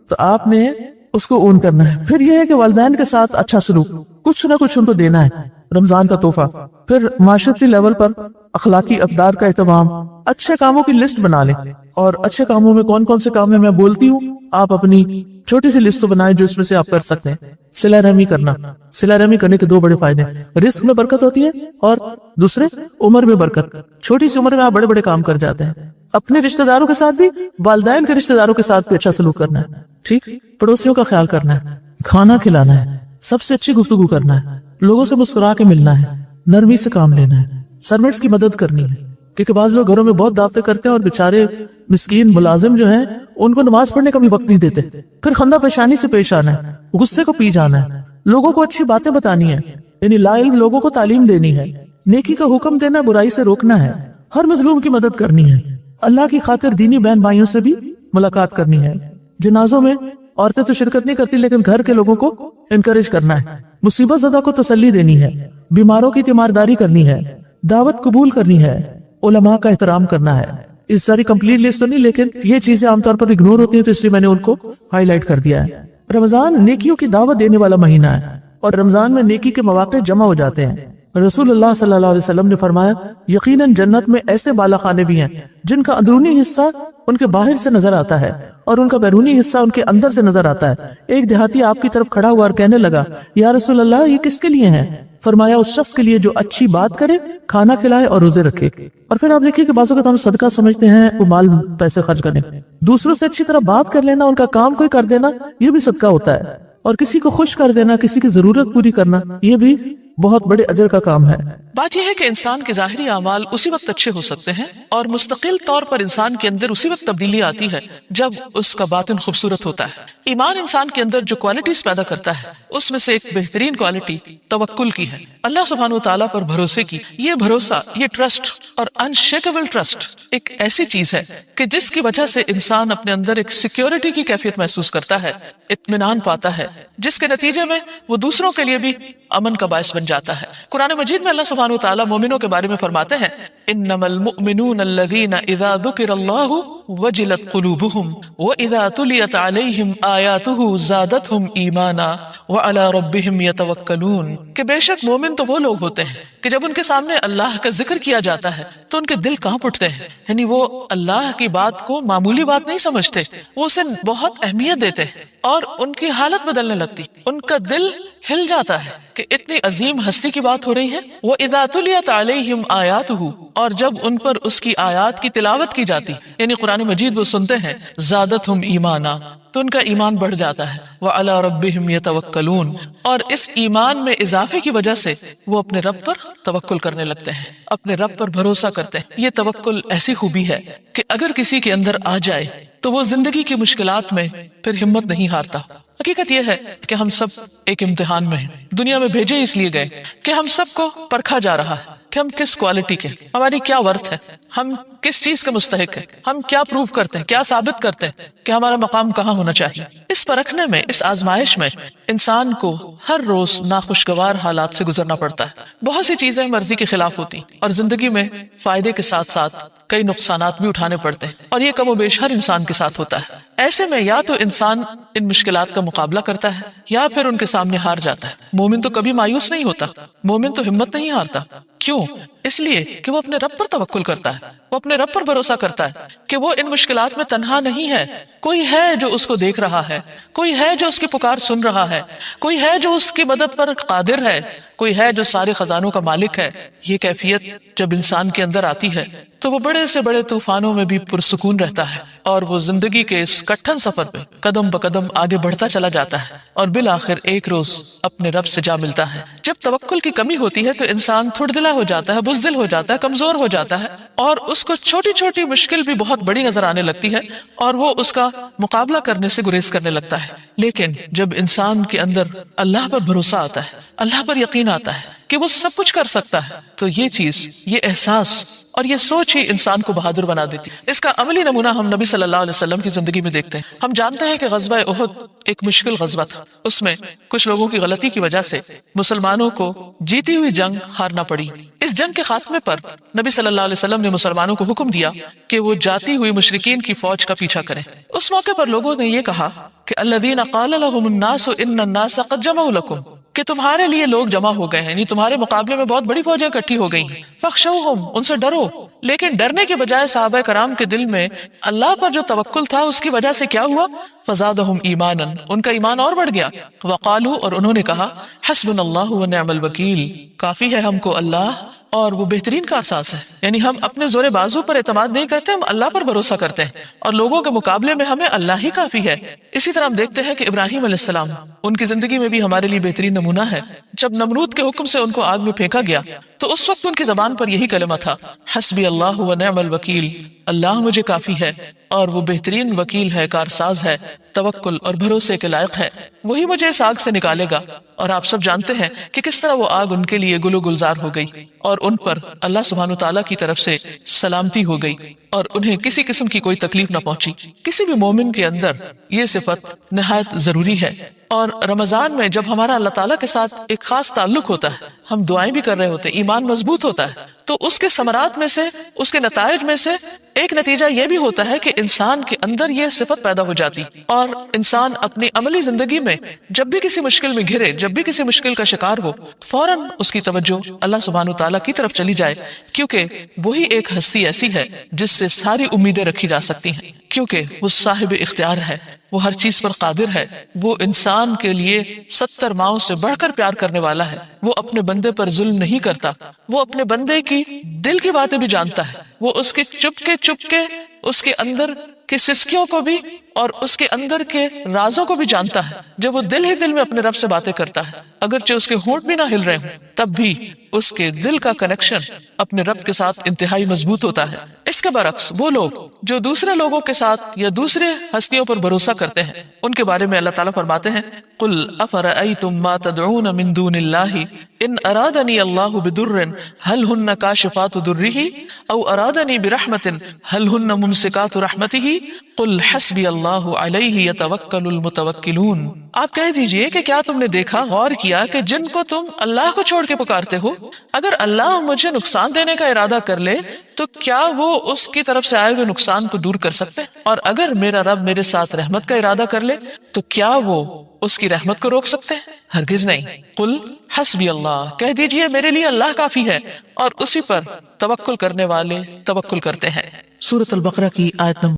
S1: تو آپ نے اس کو اون کرنا ہے۔ پھر یہ ہے کہ والدین کے ساتھ اچھا سلوک، کچھ نہ کچھ ان کو دینا ہے، رمضان کا تحفہ۔ پھر معاشرتی لیول پر اخلاقی اقدار کا اہتمام، اچھے کاموں کی لسٹ بنا لیں، اور اچھے کاموں میں کون کون سے کام ہیں میں بولتی ہوں، آپ اپنی چھوٹی سی لسٹ بنائیں جو اس میں سے آپ کر سکتے ہیں۔ صلہ رحمی کرنا، صلہ رحمی کرنے کے دو بڑے فائدے ہیں، رزق میں برکت ہوتی ہے اور دوسرے عمر میں برکت۔ چھوٹی سی عمر میں آپ بڑے بڑے کام کر جاتے ہیں۔ اپنے رشتہ داروں کے ساتھ بھی، والدین کے رشتہ داروں کے ساتھ بھی اچھا سلوک کرنا ہے، ٹھیک، پڑوسیوں کا خیال کرنا ہے، کھانا کھلانا ہے، سب سے اچھی گفتگو کرنا ہے، لوگوں سے مسکرا کے ملنا ہے، نرمی سے کام لینا ہے، سروینٹس کی مدد کرنی ہے، کیونکہ بعض لوگ گھروں میں بہت دعوتیں کرتے ہیں اور بیچارے مسکین ملازم جو ہیں ان کو نماز پڑھنے کا بھی وقت نہیں دیتے۔ پھر خندہ پیشانی سے پیش آنا ہے، غصے کو پی جانا ہے، لوگوں کو اچھی باتیں بتانی ہے، یعنی لا علم لوگوں کو تعلیم دینی ہے، نیکی کا حکم دینا، برائی سے روکنا ہے، ہر مظلوم کی مدد کرنی ہے، اللہ کی خاطر دینی بہن بھائیوں سے بھی ملاقات کرنی ہے۔ جنازوں میں عورتیں تو شرکت نہیں کرتی لیکن گھر کے لوگوں کو انکریج کرنا ہے، مصیبت زدہ کو تسلی دینی ہے، بیماروں کی تیمارداری کرنی ہے، دعوت قبول کرنی ہے، علماء کا احترام کرنا ہے۔ اس ساری کمپلیٹ لسٹ تو نہیں، لیکن یہ چیزیں عام طور پر اگنور ہوتی ہیں تو اس لیے میں نے ان کو ہائی لائٹ کر دیا ہے۔ رمضان نیکیوں کی دعوت دینے والا مہینہ ہے، اور رمضان میں نیکی کے مواقع جمع ہو جاتے ہیں۔ رسول اللہ صلی اللہ علیہ وسلم نے فرمایا یقیناً جنت میں ایسے بالا خانے بھی ہیں جن کا اندرونی حصہ ان کے باہر سے نظر آتا ہے اور ان کا بیرونی حصہ ان کے اندر سے نظر آتا ہے۔ ایک دیہاتی آپ کی طرف کھڑا ہوا اور کہنے لگا یا رسول اللہ یہ کس کے لیے ہیں؟ فرمایا اس شخص کے لیے جو اچھی بات کرے، کھانا کھلائے اور روزے رکھے۔ اور پھر آپ دیکھیے کہ بعضوں کا ہم صدقہ سمجھتے ہیں وہ مال پیسے خرچ کرنے، دوسروں سے اچھی طرح بات کر لینا، ان کا کام کوئی کر دینا، یہ بھی صدقہ ہوتا ہے، اور کسی کو خوش کر دینا، کسی کی ضرورت پوری کرنا، یہ بھی بہت بڑے اجر کا کام ہے۔
S2: بات یہ ہے کہ انسان کے ظاہری اعمال اسی وقت اچھے ہو سکتے ہیں اور مستقل طور پر انسان کے اندر اسی وقت تبدیلی آتی ہے جب اس کا باطن خوبصورت ہوتا ہے۔ ایمان انسان کے اندر جو کوالٹیز پیدا کرتا ہے اس میں سے ایک بہترین کوالٹی توکل کی ہے، اللہ سبحانہ و تعالیٰ پر بھروسے کی۔ یہ بھروسہ، یہ ٹرسٹ اور انشیکیبل ٹرسٹ ایک ایسی چیز ہے کہ جس کی وجہ سے انسان اپنے اندر ایک سیکیورٹی کی کیفیت محسوس کرتا ہے، اطمینان پاتا ہے، جس کے نتیجے میں وہ دوسروں کے لیے بھی امن کا باعث بن جاتا ہے۔ قرآن مجید میں اللہ سبحانہ و تعالیٰ مومنوں کے بارے میں فرماتے ہیں انما المؤمنون الذین اذا ذکر اللہ وجلت قلوبہم واذا تلیت علیہم آیاتہ زادتہم ایمانا وعلی ربہم یتوکلون، کہ بے شک مومن تو وہ لوگ ہوتے ہیں کہ جب ان کے سامنے اللہ کا ذکر کیا جاتا ہے تو ان کے دل کانپ اٹھتے ہیں، یعنی وہ اللہ کی بات کو معمولی بات نہیں سمجھتے، وہ اسے بہت اہمیت دیتے ہیں اور ان کی حالت بدلنے لگتی، ان کا دل ہل جاتا ہے کہ اتنی عظیم ہستی کی بات ہو رہی ہے۔ وَإِذَا تُلِيَتْ عَلَيْهِمْ آيَاتُهُ، اور جب ان پر اس کی آیات کی تلاوت کی جاتی یعنی قرآن مجید وہ سنتے ہیں، زادتہم ایمانا، تو ان کا ایمان بڑھ جاتا ہے، وَعَلَى رَبِّهِمْ يَتَوَكَّلُونَ، اور اس ایمان میں اضافے کی وجہ سے وہ اپنے رب پر توکل کرنے لگتے ہیں، اپنے رب پر بھروسہ کرتے ہیں۔ یہ توکل ایسی خوبی ہے کہ اگر کسی کے اندر آ جائے تو وہ زندگی کی مشکلات میں پھر ہمت نہیں ہارتا۔ حقیقت یہ ہے کہ ہم سب ایک امتحان میں ہیں، دنیا میں بھیجے اس لیے گئے کہ ہم سب کو پرکھا جا رہا ہے کہ ہم کس کوالٹی کے، ہماری کیا ورتھ ہے، ہم کس چیز کے مستحق ہیں، ہم کیا پروف کرتے ہیں، کیا ثابت کرتے ہیں کہ ہمارا مقام کہاں ہونا چاہیے۔ اس پرکھنے میں، اس آزمائش میں انسان کو ہر روز ناخوشگوار حالات سے گزرنا پڑتا ہے، بہت سی چیزیں مرضی کے خلاف ہوتی اور زندگی میں فائدے کے ساتھ ساتھ کئی نقصانات بھی اٹھانے پڑتے ہیں، اور یہ کم و بیش ہر انسان کے ساتھ ہوتا ہے۔ ایسے میں یا تو انسان ان مشکلات کا مقابلہ کرتا ہے یا پھر ان کے سامنے ہار جاتا ہے۔ مومن تو کبھی مایوس نہیں ہوتا، مومن تو ہمت نہیں ہارتا۔ کیوں؟ اس لیے کہ وہ اپنے رب پر توکل کرتا ہے، وہ اپنے رب پر بھروسہ کرتا ہے کہ وہ ان مشکلات میں تنہا نہیں ہے، کوئی ہے جو اس کو دیکھ رہا ہے، کوئی ہے جو اس کی پکار سن رہا ہے، کوئی ہے جو اس کی مدد پر قادر ہے، کوئی ہے جو سارے خزانوں کا مالک ہے۔ یہ کیفیت جب انسان کے اندر آتی ہے تو وہ بڑے سے بڑے طوفانوں میں بھی پرسکون رہتا ہے، اور وہ زندگی کے اس کٹھن سفر پہ قدم بقدم آگے بڑھتا چلا جاتا ہے، اور بالآخر ایک روز اپنے رب سے جا ملتا ہے۔ جب توکل کی کمی ہوتی ہے تو انسان تھوڑ دلا ہو جاتا ہے، بزدل ہو جاتا ہے، کمزور ہو جاتا ہے، اور اس کو چھوٹی چھوٹی مشکل بھی بہت بڑی نظر آنے لگتی ہے، اور وہ اس کا مقابلہ کرنے سے گریز کرنے لگتا ہے۔ لیکن جب انسان کے اندر اللہ پر بھروسہ آتا ہے، اللہ پر یقین آتا ہے کہ وہ سب کچھ کر سکتا ہے، تو یہ چیز، یہ احساس اور یہ سوچ ہی انسان کو بہادر بنا دیتی ہے۔ اس کا عملی نمونہ ہم نبی صلی اللہ علیہ وسلم کی زندگی میں دیکھتے ہیں۔ ہم جانتے ہیں کہ غزوہ احد ایک مشکل غزوہ تھا، اس میں کچھ لوگوں کی غلطی کی وجہ سے مسلمانوں کو جیتی ہوئی جنگ ہارنا پڑی۔ اس جنگ کے خاتمے پر نبی صلی اللہ علیہ وسلم نے مسلمانوں کو حکم دیا کہ وہ جاتی ہوئی مشرکین کی فوج کا پیچھا کریں۔ اس موقع پر لوگوں نے یہ کہا کہ الذین قال لهم الناس ان الناس قد جمعوا لكم، کہ تمہارے لیے لوگ جمع ہو گئے ہیں، یعنی تمہارے مقابلے میں بہت بڑی فوجیں اکٹھی ہو گئی ہیں، فخشوہم، ان سے ڈرو۔ لیکن ڈرنے کے بجائے صحابہ کرام کے دل میں اللہ پر جو توکل تھا اس کی وجہ سے کیا ہوا؟ فزادہم ایمانا، ان کا ایمان اور بڑھ گیا۔ وقالوا، اور انہوں نے کہا، حسبنا اللہ ونعم الوکیل، کافی ہے ہم کو اللہ اور وہ بہترین کارساز ہے۔ یعنی ہم اپنے زور بازو پر اعتماد نہیں کرتے، ہم اللہ پر بھروسہ کرتے ہیں، اور لوگوں کے مقابلے میں ہمیں اللہ ہی کافی ہے۔ اسی طرح ہم دیکھتے ہیں کہ ابراہیم علیہ السلام، ان کی زندگی میں بھی ہمارے لیے بہترین نمونہ ہے۔ جب نمرود کے حکم سے ان کو آگ میں پھینکا گیا تو اس وقت ان کی زبان پر یہی کلمہ تھا، حسبی اللہ ونعم الوکیل، اللہ مجھے کافی ہے اور وہ بہترین وکیل ہے، کارساز ہے، توکل اور بھروسے کے لائق ہے، وہی مجھے اس آگ سے نکالے گا۔ اور آپ سب جانتے ہیں کہ کس طرح وہ آگ ان کے لیے گل و گلزار ہو گئی، اور ان پر اللہ سبحانہ وتعالیٰ کی طرف سے سلامتی ہو گئی، اور انہیں کسی قسم کی کوئی تکلیف نہ پہنچی۔ کسی بھی مومن کے اندر یہ صفت نہایت ضروری ہے۔ اور رمضان میں جب ہمارا اللہ تعالیٰ کے ساتھ ایک خاص تعلق ہوتا ہے، ہم دعائیں بھی کر رہے ہوتے ہیں، ایمان مضبوط ہوتا ہے، تو اس کے ثمرات میں سے، اس کے نتائج میں سے ایک نتیجہ یہ بھی ہوتا ہے کہ انسان کے اندر یہ صفت پیدا ہو جاتی، اور انسان اپنی عملی زندگی میں جب بھی کسی مشکل میں گھرے، جب بھی کسی مشکل کا شکار ہو، فوراً اس کی توجہ اللہ سبحانہ وتعالیٰ کی طرف چلی جائے، کیونکہ وہی ایک ہستی ایسی ہے جس سے ساری امیدیں رکھی جا سکتی ہیں، کیونکہ وہ صاحب اختیار ہے، وہ ہر چیز پر قادر ہے، وہ انسان کے لیے 70 ماؤں سے بڑھ کر پیار کرنے والا ہے، وہ اپنے بندے پر ظلم نہیں کرتا، وہ اپنے بندے کی دل کی باتیں بھی جانتا ہے، وہ اس کے چپکے اس کے اندر کی سسکیوں کو بھی اور اس کے اندر کے رازوں کو بھی جانتا ہے۔ جب وہ دل ہی دل میں اپنے رب سے باتیں کرتا ہے، اگرچہ اس کے ہونٹ بھی نہ ہل رہے ہوں، تب بھی اس کے دل کا کنیکشن اپنے رب کے ساتھ انتہائی مضبوط ہوتا ہے۔ اس کے برعکس وہ لوگ جو دوسرے لوگوں کے ساتھ یا دوسرے ہستیوں پر بھروسہ کرتے ہیں، ان کے بارے میں اللہ تعالیٰ فرماتے ہیں، قل افرأیتم ما تدعون من دون اللہ ان ارادنی اللہ بدر هل ہن کاشفات درہ او ارادنی برحمت هل ہن ممسکات رحمتہ قل حسبی اللہ علیہ یتوکل المتوکلون۔ آپ کہہ دیجئے کہ کیا تم نے دیکھا، غور کیا کہ جن کو تم اللہ کو چھوڑ کے پکارتے ہو، اگر اللہ مجھے نقصان دینے کا ارادہ کر لے تو کیا وہ اس کی طرف سے آئے ہوئے نقصان کو دور کر سکتے؟ اور اگر میرا رب میرے ساتھ رحمت کا ارادہ کر لے تو کیا وہ اس کی رحمت کو روک سکتے ہیں؟ ہرگز نہیں۔ قل حسبی اللہ، کہہ دیجئے میرے لیے اللہ کافی ہے، اور اسی پر توکل کرنے والے توکل کرتے ہیں۔
S1: سورۃ البقرہ کی آیت نمبر